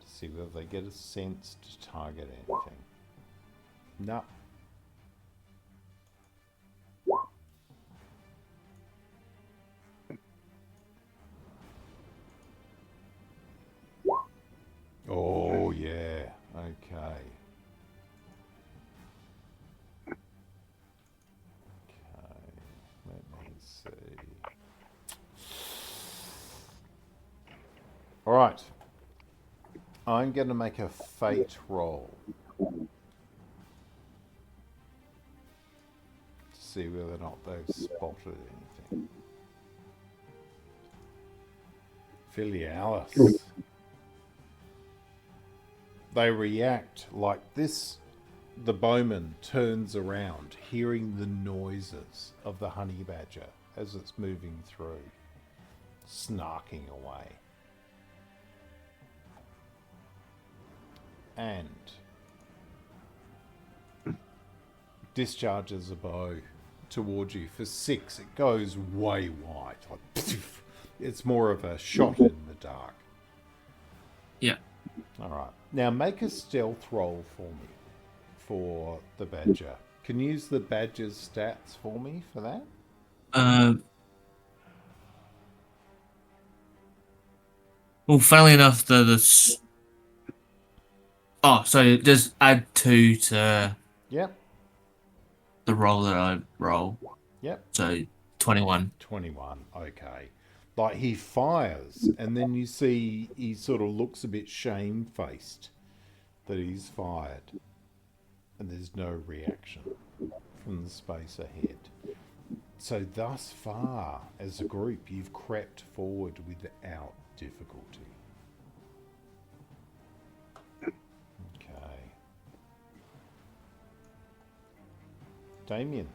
to see whether they get a sense to target anything. No. Oh, yeah. Okay. Okay. Let me see. All right. I'm going to make a fate roll to see whether or not they've spotted anything. Filialis. They react like this. The bowman turns around, hearing the noises of the honey badger as it's moving through, snarking away. And discharges a bow towards you for 6. It goes way wide. Like, it's more of a shot in the dark. Yeah. All right. Now make a stealth roll for me for the badger. Can you use the badger's stats for me for that? Well, funnily enough, oh, so just add 2 to Yep. the roll that I roll. Yep. So 21. 21. Okay. Like he fires, and then you see he sort of looks a bit shamefaced that he's fired. and there's no reaction from the space ahead. So thus far, as a group, you've crept forward without difficulty. Okay. Damian.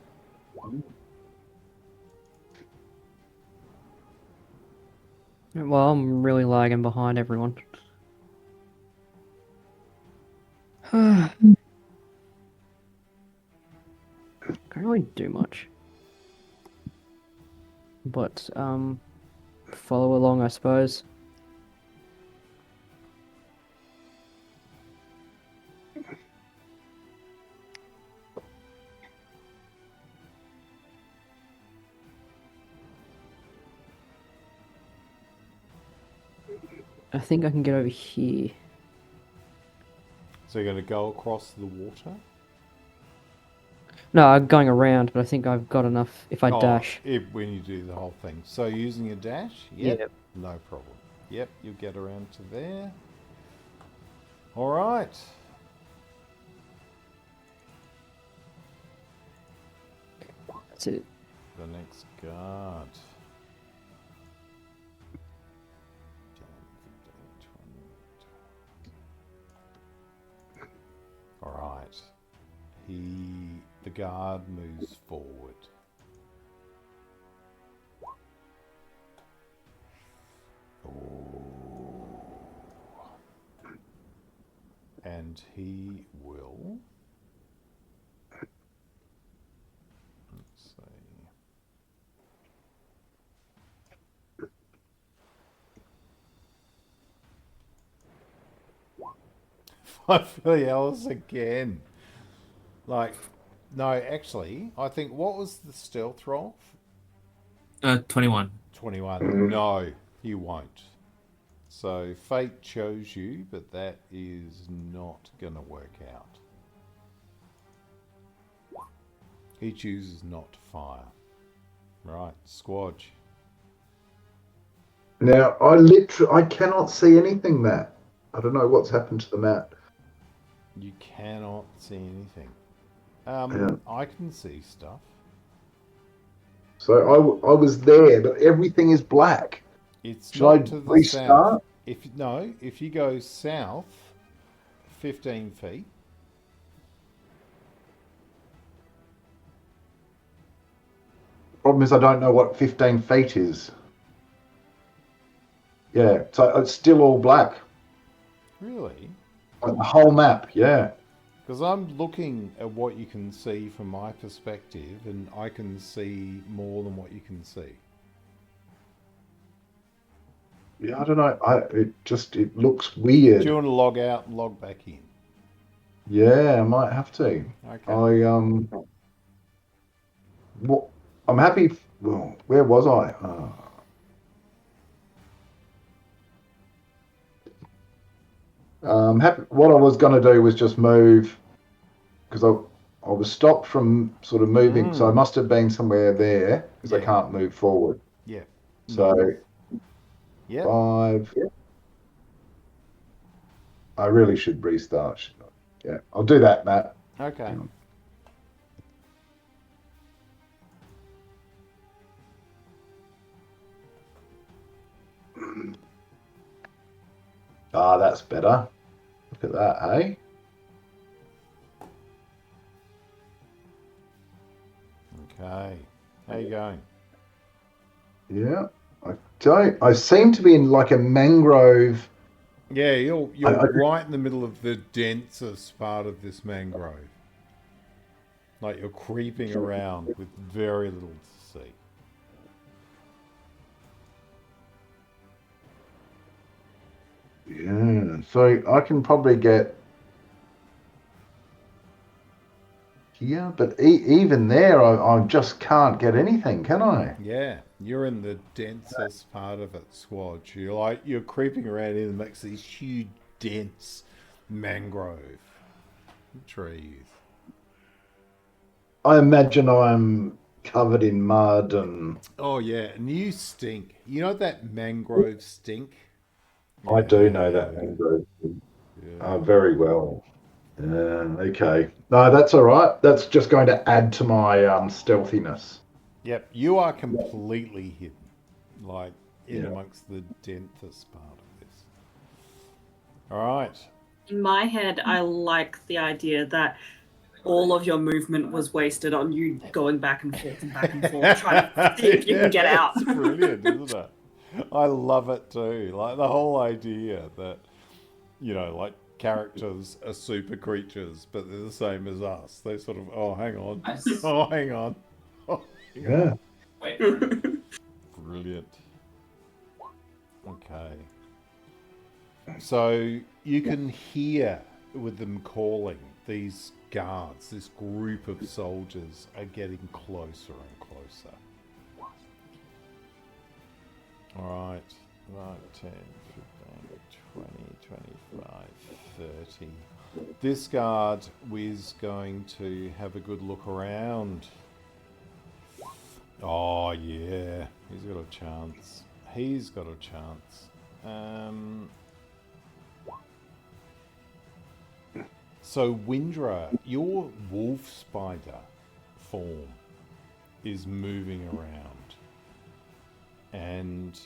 Well, I'm really lagging behind everyone. Can't really do much. But, follow along, I suppose. I think I can get over here. So you're going to go across the water? No, I'm going around, but I think I've got enough if I dash. When you do the whole thing. So using a dash? Yep. No problem. Yep, you'll get around to there. All right. That's it. The next guard. 10, 15, 20. All right. The guard moves forward. Oh. And he will. Let's see. Filialis again. Like, no, actually, I think, what was the stealth roll? 21. 21. No, you won't. So fate chose you, but that is not going to work out. He chooses not to fire. Right, Squadge. Now, I cannot see anything, Matt. I don't know what's happened to the map. You cannot see anything. Yeah. I can see stuff. So I was there, but everything is black. It's Should I not to the restart? south. If you go south 15 feet. Problem is I don't know what 15 feet is. Yeah, so it's still all black. Really? Like the whole map, yeah. Because I'm looking at what you can see from my perspective, and I can see more than what you can see. Yeah, I don't know. It looks weird. Do you want to log out and log back in? Yeah, I might have to. Okay. I'm happy. Well, where was I? Happy. What I was going to do was just move because I was stopped from sort of moving, so I must have been somewhere there because I can't move forward. Yeah. So. Yep. 5. Yep. I really should restart. Shouldn't I? Yeah, I'll do that, Matt. Okay. That's better. Look at that, eh? Okay. How you going? Yeah. I seem to be in like a mangrove. Yeah, you're right in the middle of the densest part of this mangrove. Like you're creeping around with very little to see. Yeah, so I can probably get here, but even there, I just can't get anything, can I? Yeah, you're in the densest part of it, Squadge. You're creeping around in the mix of these huge, dense mangrove trees. I imagine I'm covered in mud and. Oh yeah, and you stink. You know that mangrove stink? I do know that mangrove very well. Okay. No, that's all right. That's just going to add to my stealthiness. Yep, you are completely hidden, like in Yeah. amongst the densest part of this. All right. In my head, I like the idea that all of your movement was wasted on you going back and forth, trying to see if you can get out. It's brilliant, isn't it? I love it too. Like the whole idea that, like characters are super creatures, but they're the same as us. They sort of, oh, hang on. Oh, hang on. Oh, hang on. Yeah. Brilliant. Okay. So you can hear with them calling, these guards, this group of soldiers are getting closer and closer. All right. 10, 15, 20, 25, 30. This guard is going to have a good look around. Oh, yeah. He's got a chance. He's got a chance. So, Windrah, your wolf spider form is moving around. And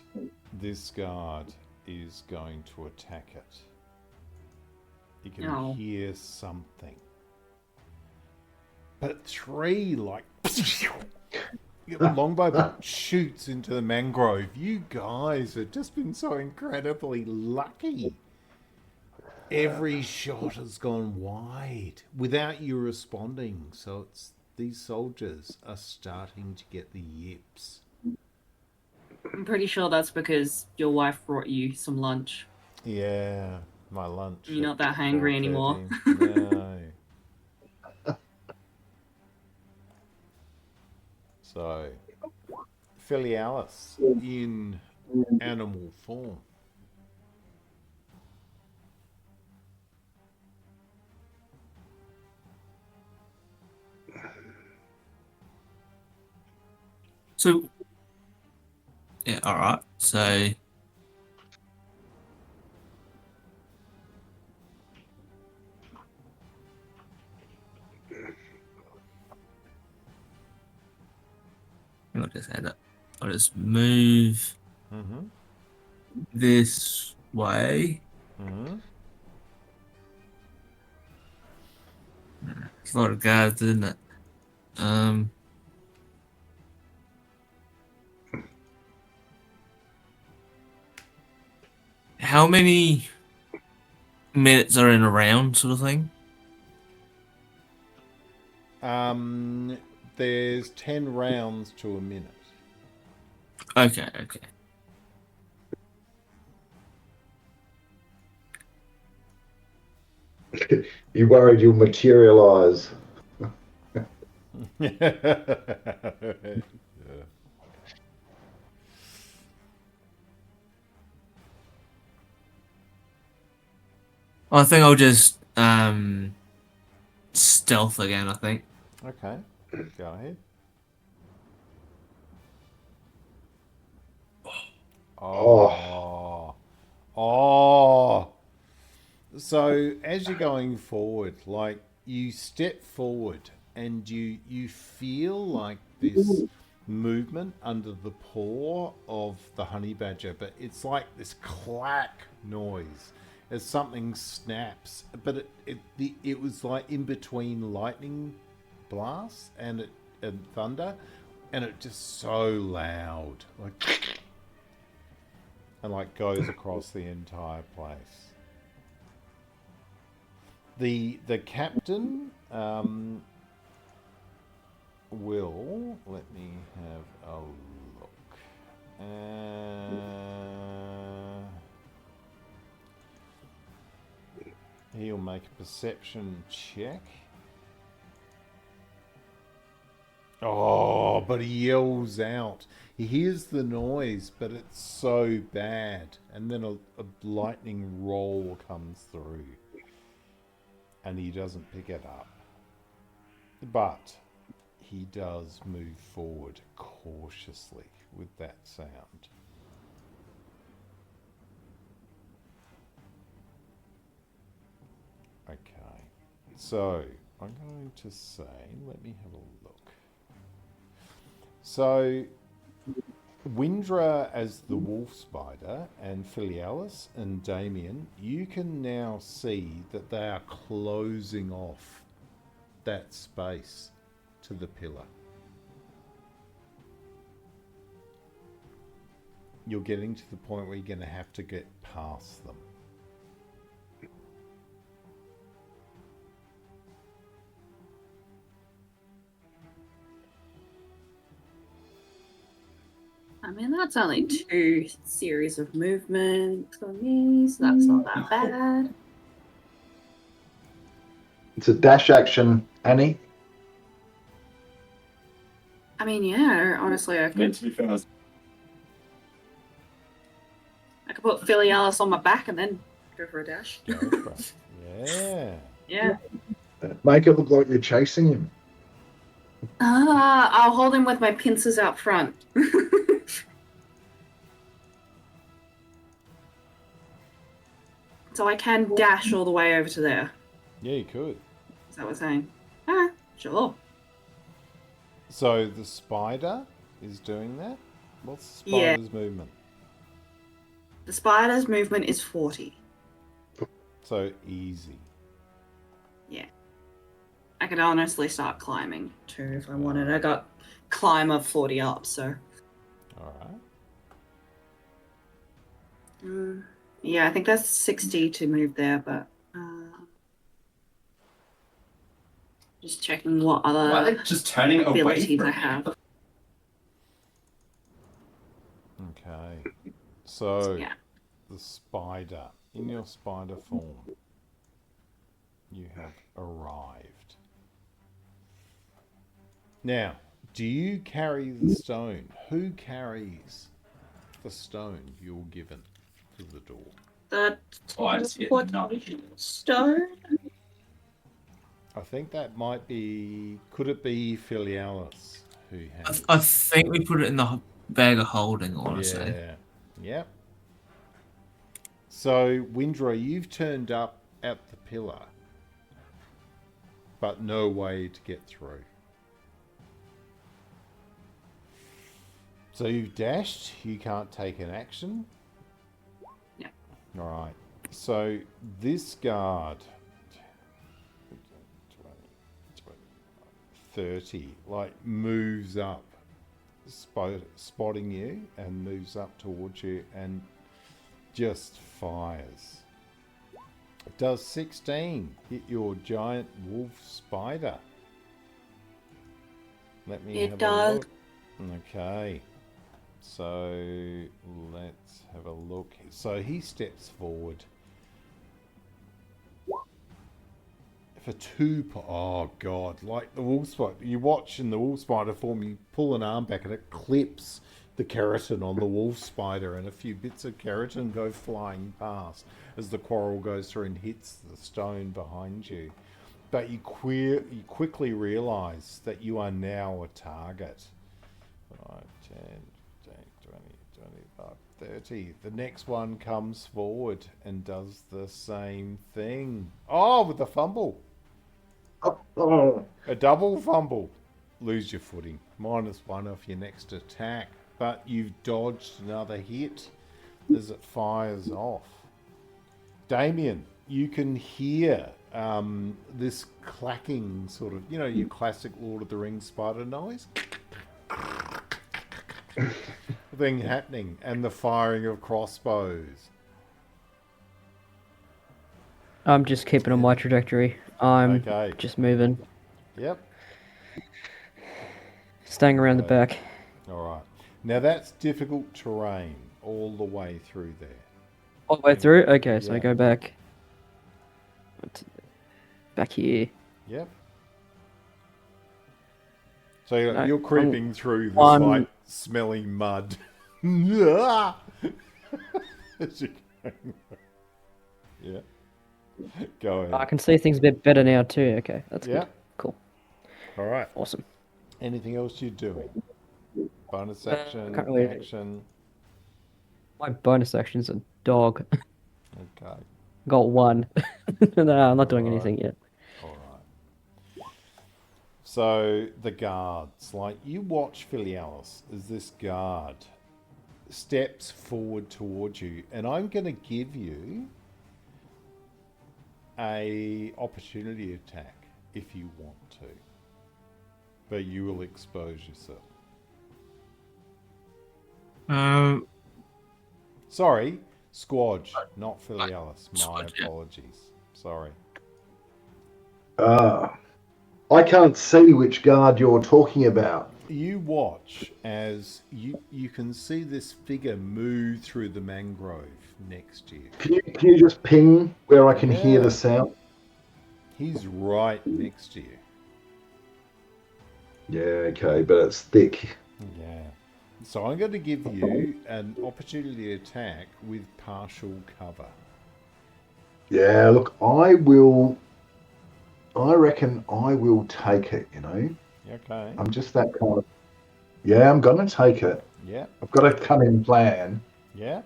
this guard is going to attack it. You can hear something. But three, like, longbow bolt shoots into the mangrove. You guys have just been so incredibly lucky. Every shot has gone wide without you responding. So these soldiers are starting to get the yips. I'm pretty sure that's because your wife brought you some lunch. Yeah, my lunch. You're not that hungry anymore. No. So, Filialis in animal form. So, yeah, all right. So, I'll just head up. I'll just move this way. It's a lot of guards, isn't it? How many minutes are in a round, sort of thing? There's 10 rounds to a minute. Okay. You worried you'll materialize. I think I'll just stealth again. I think. Okay, go ahead. Oh. So as you're going forward, like you step forward and you feel like this movement under the paw of the honey badger, but it's like this clack noise as something snaps. But it was like in between lightning blasts and thunder, and it just so loud, like, and like goes across the entire place. The captain will let me have a look. He'll make a perception check. Oh, but he yells out. He hears the noise, but it's so bad. And then a lightning roll comes through. And he doesn't pick it up. But he does move forward cautiously with that sound. Okay. So I'm going to say, let me have a look. So Windrah as the wolf spider and Filialis and Damian, you can now see that they are closing off that space to the pillar. You're getting to the point where you're going to have to get past them. I mean, that's only 2 series of movement for me, so that's not that bad. It's a dash action, Annie. I mean, yeah, honestly, I Meant could, to be fast. I could put Filialis on my back and then go for a dash. Go for it. Yeah. Yeah. Make it look like you're chasing him. I'll hold him with my pincers out front. So I can dash all the way over to there. Yeah, you could. Is that what we're saying? Ah, sure. So the spider is doing that? What's the Yeah. spider's movement? The spider's movement is 40. So easy. Yeah. I could honestly start climbing too if I wanted. I got climb of 40 up, so. Alright. Yeah, I think that's 60 to move there, but just checking what Why are other they just turning away abilities from I me? have. Okay. So Yeah. the spider. In your spider form, you have arrived. Now, do you carry the stone? Who carries the stone you're given to the door? The Twice hit. what stone? I think that might be... Could it be Filialis who has... I think we put it in the bag of holding, I want to say. Yeah. Yep. So, Windrah, you've turned up at the pillar, but no way to get through. So you've dashed, you can't take an action. Yeah. Alright. So this guard 30, like, moves up, spotting you, and moves up towards you and just fires. It does 16 hit your giant wolf spider. Let me It have does. a look. Okay. So let's have a look. So he steps forward. For 2 oh god, like the wolf spider. You watch in the wolf spider form, you pull an arm back and it clips the keratin on the wolf spider, and a few bits of keratin go flying past as the quarrel goes through and hits the stone behind you. But you quickly realise that you are now a target. 5, 10, 15, 20, 25, 30. The next one comes forward and does the same thing. Oh, with a fumble. Oh, A double fumble. Lose your footing. -1 off your next attack. But you've dodged another hit as it fires off. Damien, you can hear this clacking sort of, you know, your classic Lord of the Rings spider noise. Thing happening, and the firing of crossbows. I'm just keeping on my trajectory. I'm Okay. just moving, Yep. staying around the back. All right. Now that's difficult terrain all the way through there. All the way through? Okay, so I Yeah. go back. Back here. Yep. So you're, No, you're creeping through this one- like smelly mud. As you're going. Yeah. Go ahead. I can see things a bit better now too. Okay, that's Yeah. good. Cool. All right. Awesome. Anything else you're doing? Bonus I action, can't really- action. My bonus action's a dog. Okay. Got 1. No, I'm not doing Alright. anything yet. All right. So the guards, like you watch Filialis as this guard steps forward towards you, and I'm going to give you a opportunity attack if you want to, but you will expose yourself. Sorry, Squadge, not Filialis. My Squadge, yeah. apologies. Sorry. I can't see which guard you're talking about. You watch as you can see this figure move through the mangrove next to you. Can you just ping where I can hear Yeah. the sound? He's right next to you. Yeah, okay, but it's thick. Yeah. So I'm going to give you an opportunity attack with partial cover. Yeah, look, I reckon I will take it, you know? Okay. I'm just that kind of... Yeah, I'm going to take it. Yeah. I've got a cunning plan. Yeah.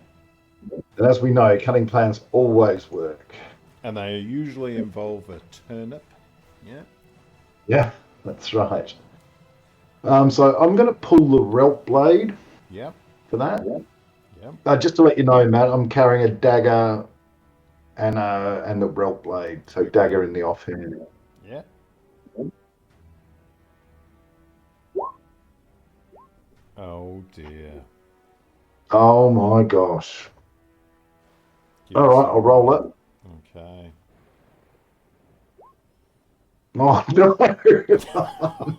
And as we know, cunning plans always work. And they usually involve a turnip. Yeah. Yeah, that's right. So I'm going to pull the Relt Blade Yeah. for that. Yeah. Just to let you know, Matt, I'm carrying a dagger and the Relt Blade. So dagger in the offhand. Yeah. Oh dear. Oh my gosh. Give All us right, I'll roll it. Okay. Oh no.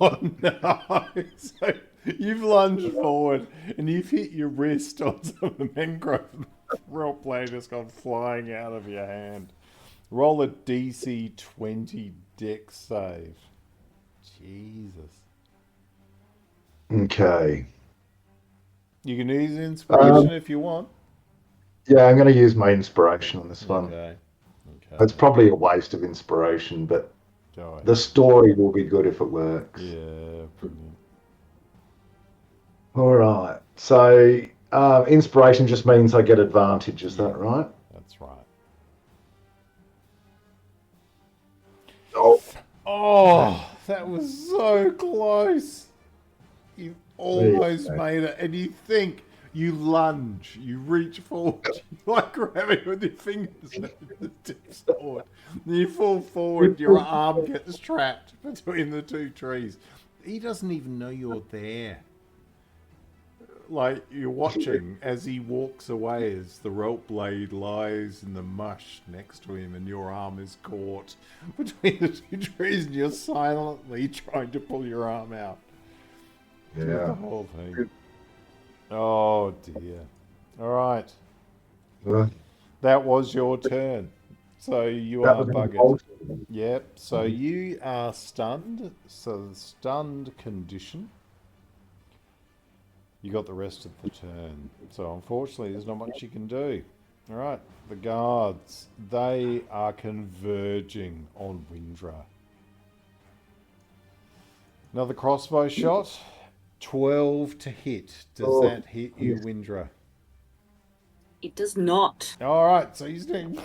Oh no! So you've lunged forward and you've hit your wrist on some of the mangrove. Real blade has gone flying out of your hand. Roll a DC 20 dex save. Jesus. Okay. You can use inspiration if you want. Yeah, I'm going to use my inspiration on this one. Okay. It's probably a waste of inspiration, but Go ahead. the story will be good if it works. Yeah, brilliant. All right. So inspiration just means I get advantage. Is that right? That's right. Oh, Oh, that was so close. You almost made it. And you think, you lunge, you reach forward, you like grab it with your fingers and the tip's forward. Then you fall forward, your arm gets trapped between the two trees. He doesn't even know you're there. Like, you're watching as he walks away as the rope blade lies in the mush next to him and your arm is caught between the two trees and you're silently trying to pull your arm out. yeah. The whole thing. Oh dear. Alright. That was your turn. So you are buggered. Yep. So you are stunned. So the stunned condition. You got the rest of the turn. So unfortunately there's not much you can do. Alright. The guards. They are converging on Windrah. Another crossbow shot. 12 to hit. Does that hit you, Windrah? It does not. Alright, so he's doing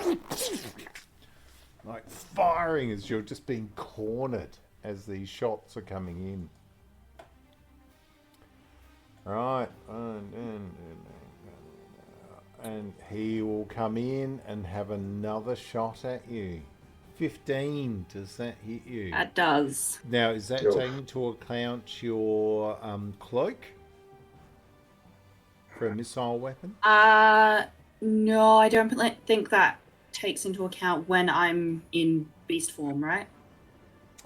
like firing as you're just being cornered as these shots are coming in. Alright, and he will come in and have another shot at you. 15, does that hit you? That does. Now, is that taking into account your cloak for a missile weapon? No, I don't think that takes into account when I'm in beast form, right?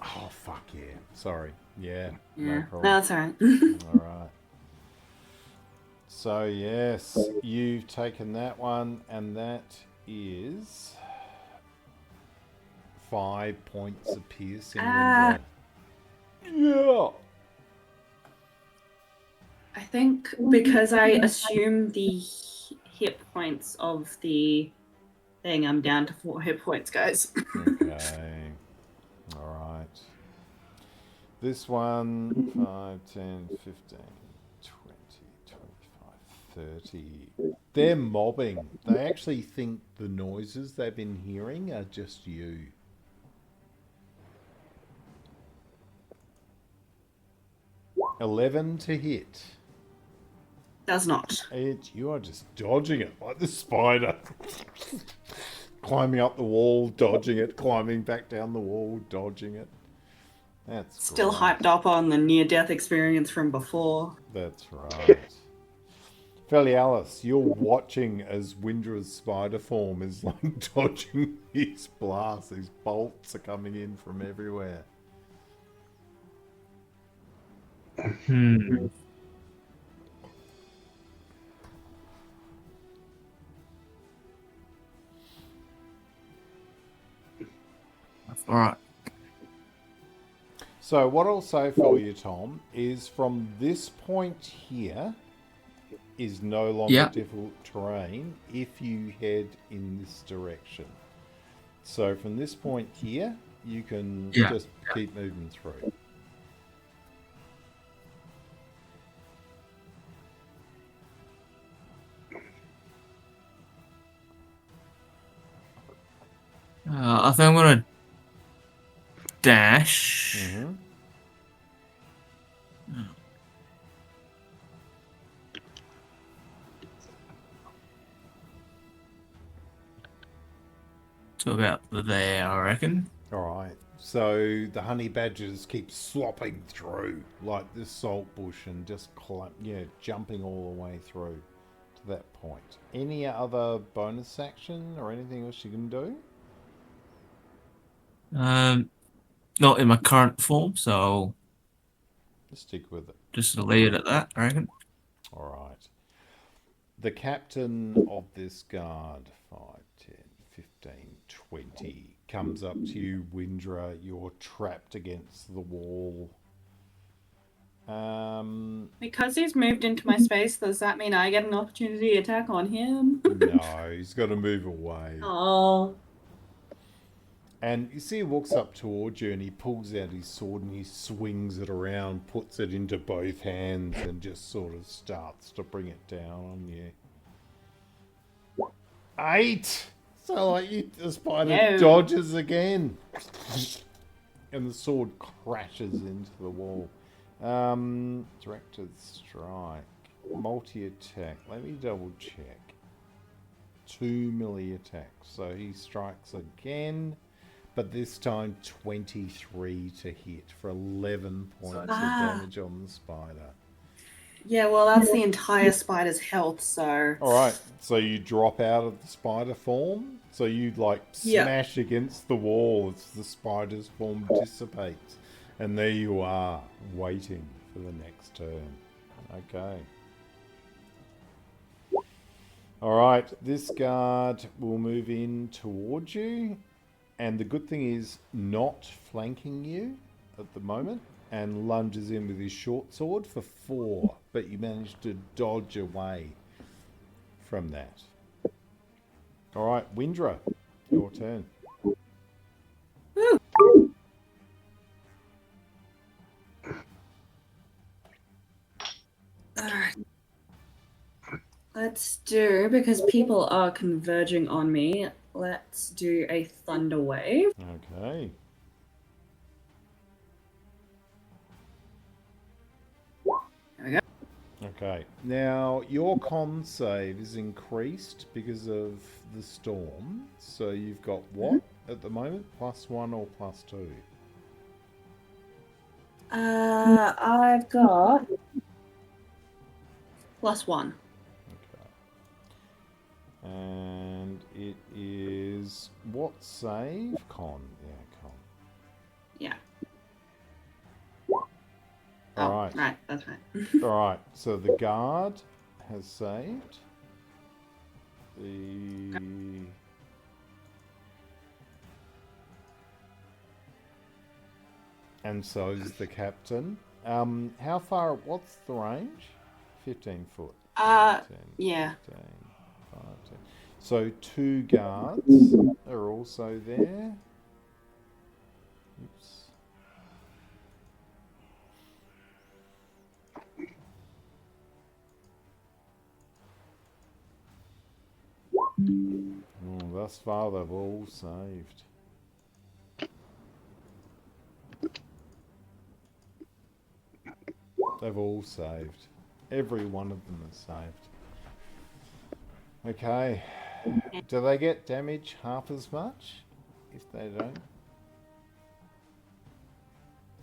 Oh, fuck yeah. Sorry. Yeah, no Yeah. problem. No, that's alright. Alright. So, yes, you've taken that one, and that is 5 points of piercing. Yeah. I think because I assume the hit points of the thing, I'm down to 4 hit points, guys. Okay. Alright. This one, 5, 10, 15, 20, 25, 30. They're mobbing. They actually think the noises they've been hearing are just you. 11 to hit. Does not. You are just dodging it like the spider. Climbing up the wall, dodging it, climbing back down the wall, dodging it. That's Still great. hyped up on the near-death experience from before. That's right. Filialis, you're watching as Windrah's spider form is like dodging these blasts. These bolts are coming in from everywhere. Hmm. All right. So what I'll say for you, Tom, is from this point here is no longer Yeah. difficult terrain if you head in this direction. So from this point here, you can Yeah. just keep moving through. I think I'm gonna dash. Mm-hmm. To about there, I reckon. All right. So the honey badgers keep slopping through like this salt bush and just jumping all the way through to that point. Any other bonus action or anything else you can do? Not in my current form, so Just stick with it. just leave it at that, I reckon. All right. The captain of this guard, 5, 10, 15, 20, comes up to you, Windrah. You're trapped against the wall. Because he's moved into my space, does that mean I get an opportunity attack on him? No, he's got to move away. Oh. And you see he walks up towards you and he pulls out his sword and he swings it around, puts it into both hands and just sort of starts to bring it down on you. 8! So like the spider dodges again. And the sword crashes into the wall. Directed strike. Multi-attack. Let me double check. 2 melee attacks. So he strikes again. But this time 23 to hit for 11 points of damage on the spider. Yeah, well, that's the entire spider's health, so... Alright, so you drop out of the spider form. So you, like, smash against the wall as the spider's form dissipates. And there you are, waiting for the next turn. Okay. Alright, this guard will move in towards you. And the good thing is not flanking you at the moment and lunges in with his short sword for 4, but you managed to dodge away from that. All right, Windrah, your turn. Alright. Let's do, because people are converging on me, let's do a thunder wave. Okay. There we go. Okay. Now, your con save is increased because of the storm. So you've got what at the moment? +1 or +2? I've got +1. Okay. And it is what save? Con. Yeah, con. Yeah. All right. Right, that's right. All right. So the guard has saved. The and so is the captain. How far? What's the range? 15 foot. 10, Yeah. 15, 5, 10. So 2 guards are also there. Oops. Thus far they've all saved. They've all saved. Every one of them is saved. Okay. Do they get damage half as much if they don't?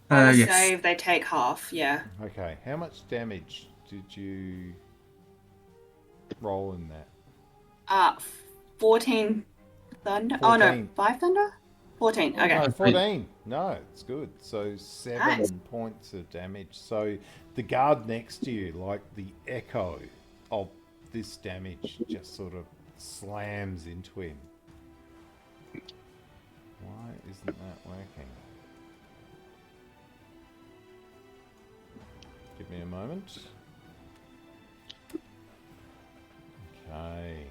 On a Yes. save, they take half. Yeah. Okay. How much damage did you roll in that? 14 thunder. Oh no, 14. 5 thunder. 14. Oh, Okay. no, 14. No, it's good. So 7 Nice. points of damage. So the guard next to you, like the echo of this damage, just sort of slams into him. Why isn't that working? Give me a moment. Okay.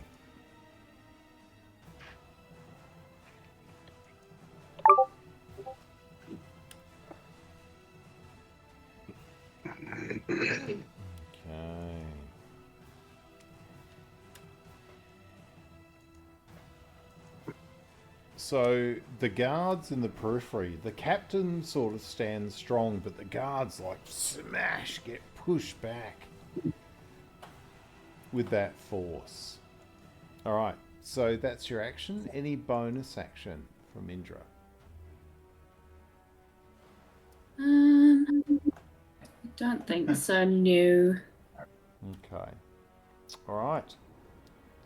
Okay. So the guards in the periphery, the captain sort of stands strong, but the guards like smash, get pushed back with that force. All right, so that's your action. Any bonus action from Indra? I don't think so. No. Okay. All right.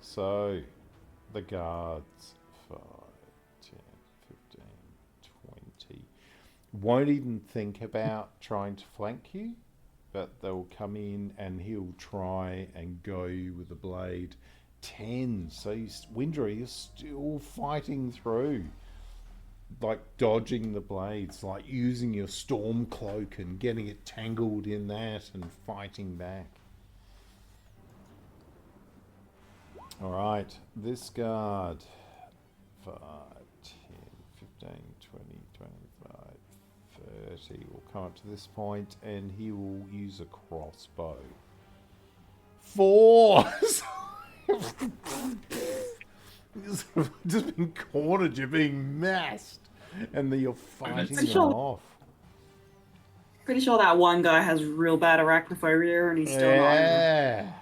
So the guards 5, 10, 15, 20 won't even think about trying to flank you, but they'll come in and he'll try and go you with the blade 10. So Windrah, you're still fighting through, like dodging the blades, like using your storm cloak and getting it tangled in that and fighting back. All right, this guard 5, 10, 15, 20, 25, 30 will come up to this point and he will use a crossbow. 4! You've just been cornered, you're being massed, and then you're fighting them Sure. off. Pretty sure that one guy has real bad arachnophobia and he's still not. Yeah.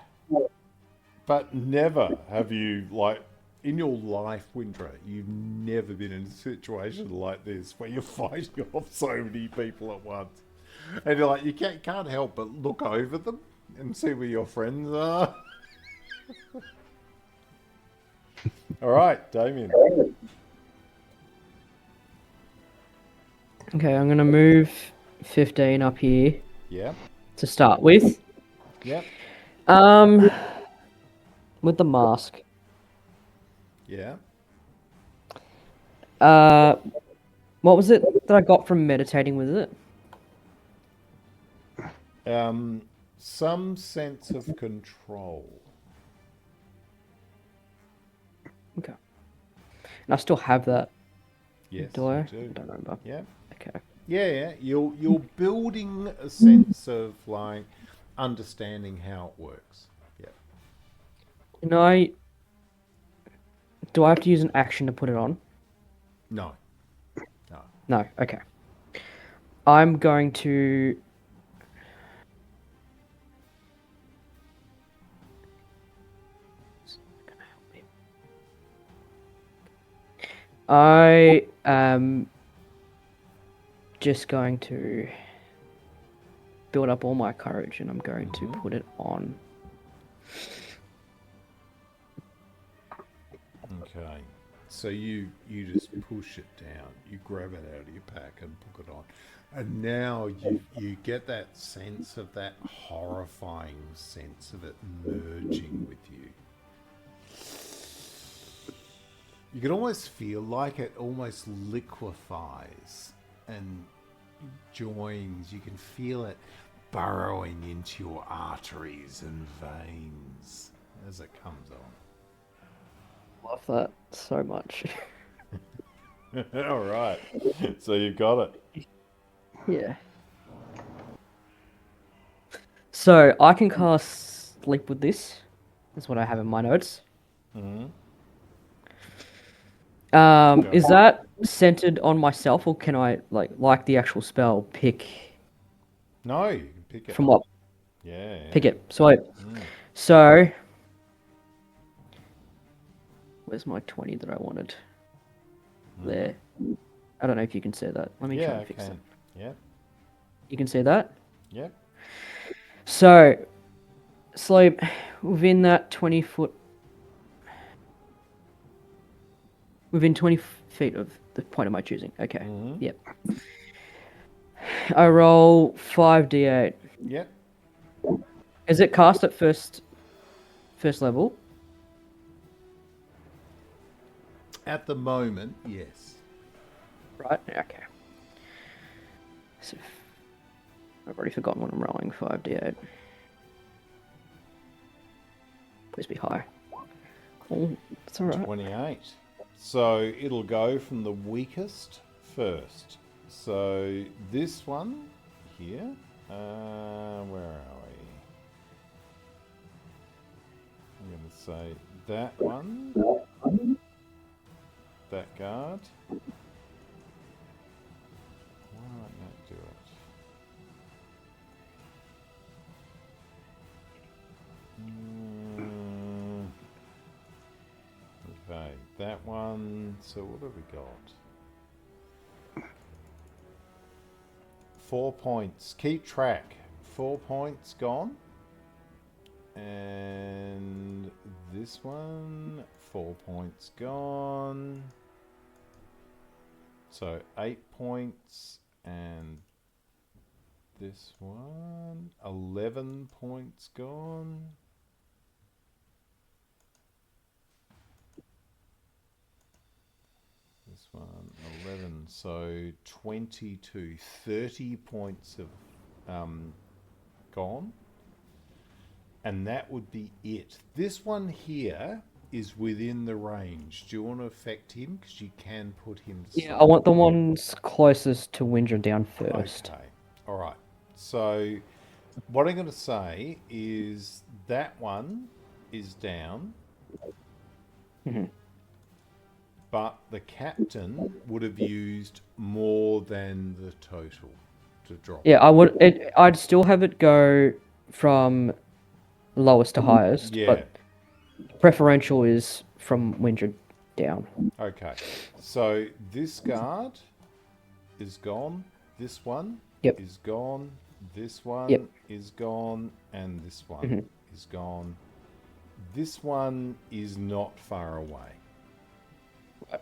But never have you, like, in your life, Windrah, you've never been in a situation like this where you're fighting off so many people at once. And you're like, you can't help but look over them and see where your friends are. All right, Damian. Okay, I'm gonna move 15 up here Yeah, to start with. yeah, With the mask. yeah. What was it that I got from meditating with it? Some sense of control. Okay. And I still have that. Yes, Do I? you do. I don't remember. Yeah. Okay. Yeah. You're building a sense of like understanding how it works. Yeah. Do I have to use an action to put it on? No. No. Okay. I'm going to. I am just going to build up all my courage and I'm going to put it on. Okay. So you just push it down. You grab it out of your pack and put it on. And now you get that sense of that horrifying sense of it merging with you. You can almost feel like it almost liquefies and joins. You can feel it burrowing into your arteries and veins as it comes on. Love that so much. All right. So you've got it. Yeah. So I can cast sleep with this. That's what I have in my notes. Mm-hmm. Is that centered on myself, or can I like the actual spell pick? No, you can Pick it. From what? Yeah. Pick it. Sweet. Mm. So, where's my 20 that I wanted? There. I don't know if you can see that. Let me try Yeah, and I fix can. it. Yep. You can see that? Yep. So, sleep within that 20 foot. Within 20 feet of the point of my choosing. Okay. Mhm. Yep. I roll 5d8. Yep. Is it cast at first level? At the moment, yes. Right? Okay. So, I've already forgotten what I'm rolling. 5d8. Please be high. Oh, it's alright. 28. So it'll go from the weakest first. So this one here, where are we? I'm going to say that one, that guard. Why won't that do it? Okay, that one. So what have we got? 4 points. Keep track. 4 points gone. And this one, 4 points gone. So 8 points. And this one, 11 points gone. This one, 11. So 22, 30 points have gone. And that would be it. This one here is within the range. Do you want to affect him? Because you can put him to Yeah, sleep. I want the ones closest to Windrah down first. Okay. All right. So what I'm going to say is that one is down. Mhm. But the captain would have used more than the total to drop. Yeah, I'd still have it go from lowest to highest, Yeah. but preferential is from Windrah down. Okay. So this guard is gone. This one Yep. is gone. This one Yep. is gone. And this one Mhm. is gone. This one is not far away. All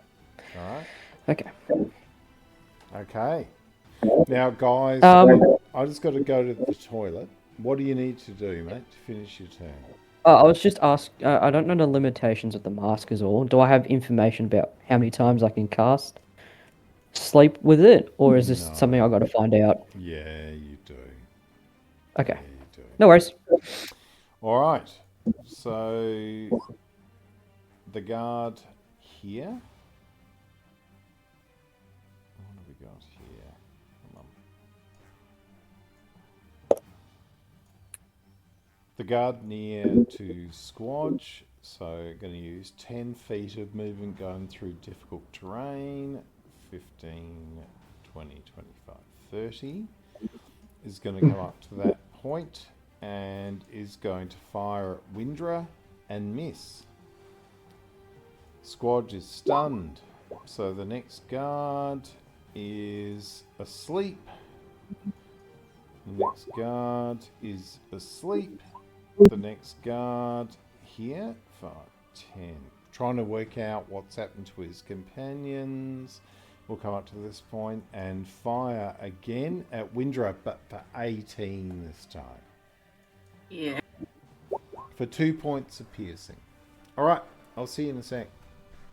right. Okay. Okay. Now, guys, I just got to go to the toilet. What do you need to do, mate, to finish your turn? I was just asked. I don't know the limitations of the mask is all. Do I have information about how many times I can cast sleep with it, or is this something I got to find out? Yeah, you do. Okay. Yeah, you do. No worries. All right. So the guard here. What have we got here? Come on. The guard near to Squadge. So going to use 10 feet of movement going through difficult terrain. 15, 20, 25, 30. Is going to come up to that point and is going to fire at Windrah and miss. Squadge is stunned. So the next guard is asleep. The next guard is asleep. The next guard here, 5, 10. Trying to work out what's happened to his companions. We'll come up to this point and fire again at Windrah, but for 18 this time. Yeah. For 2 points of piercing. All right, I'll see you in a sec.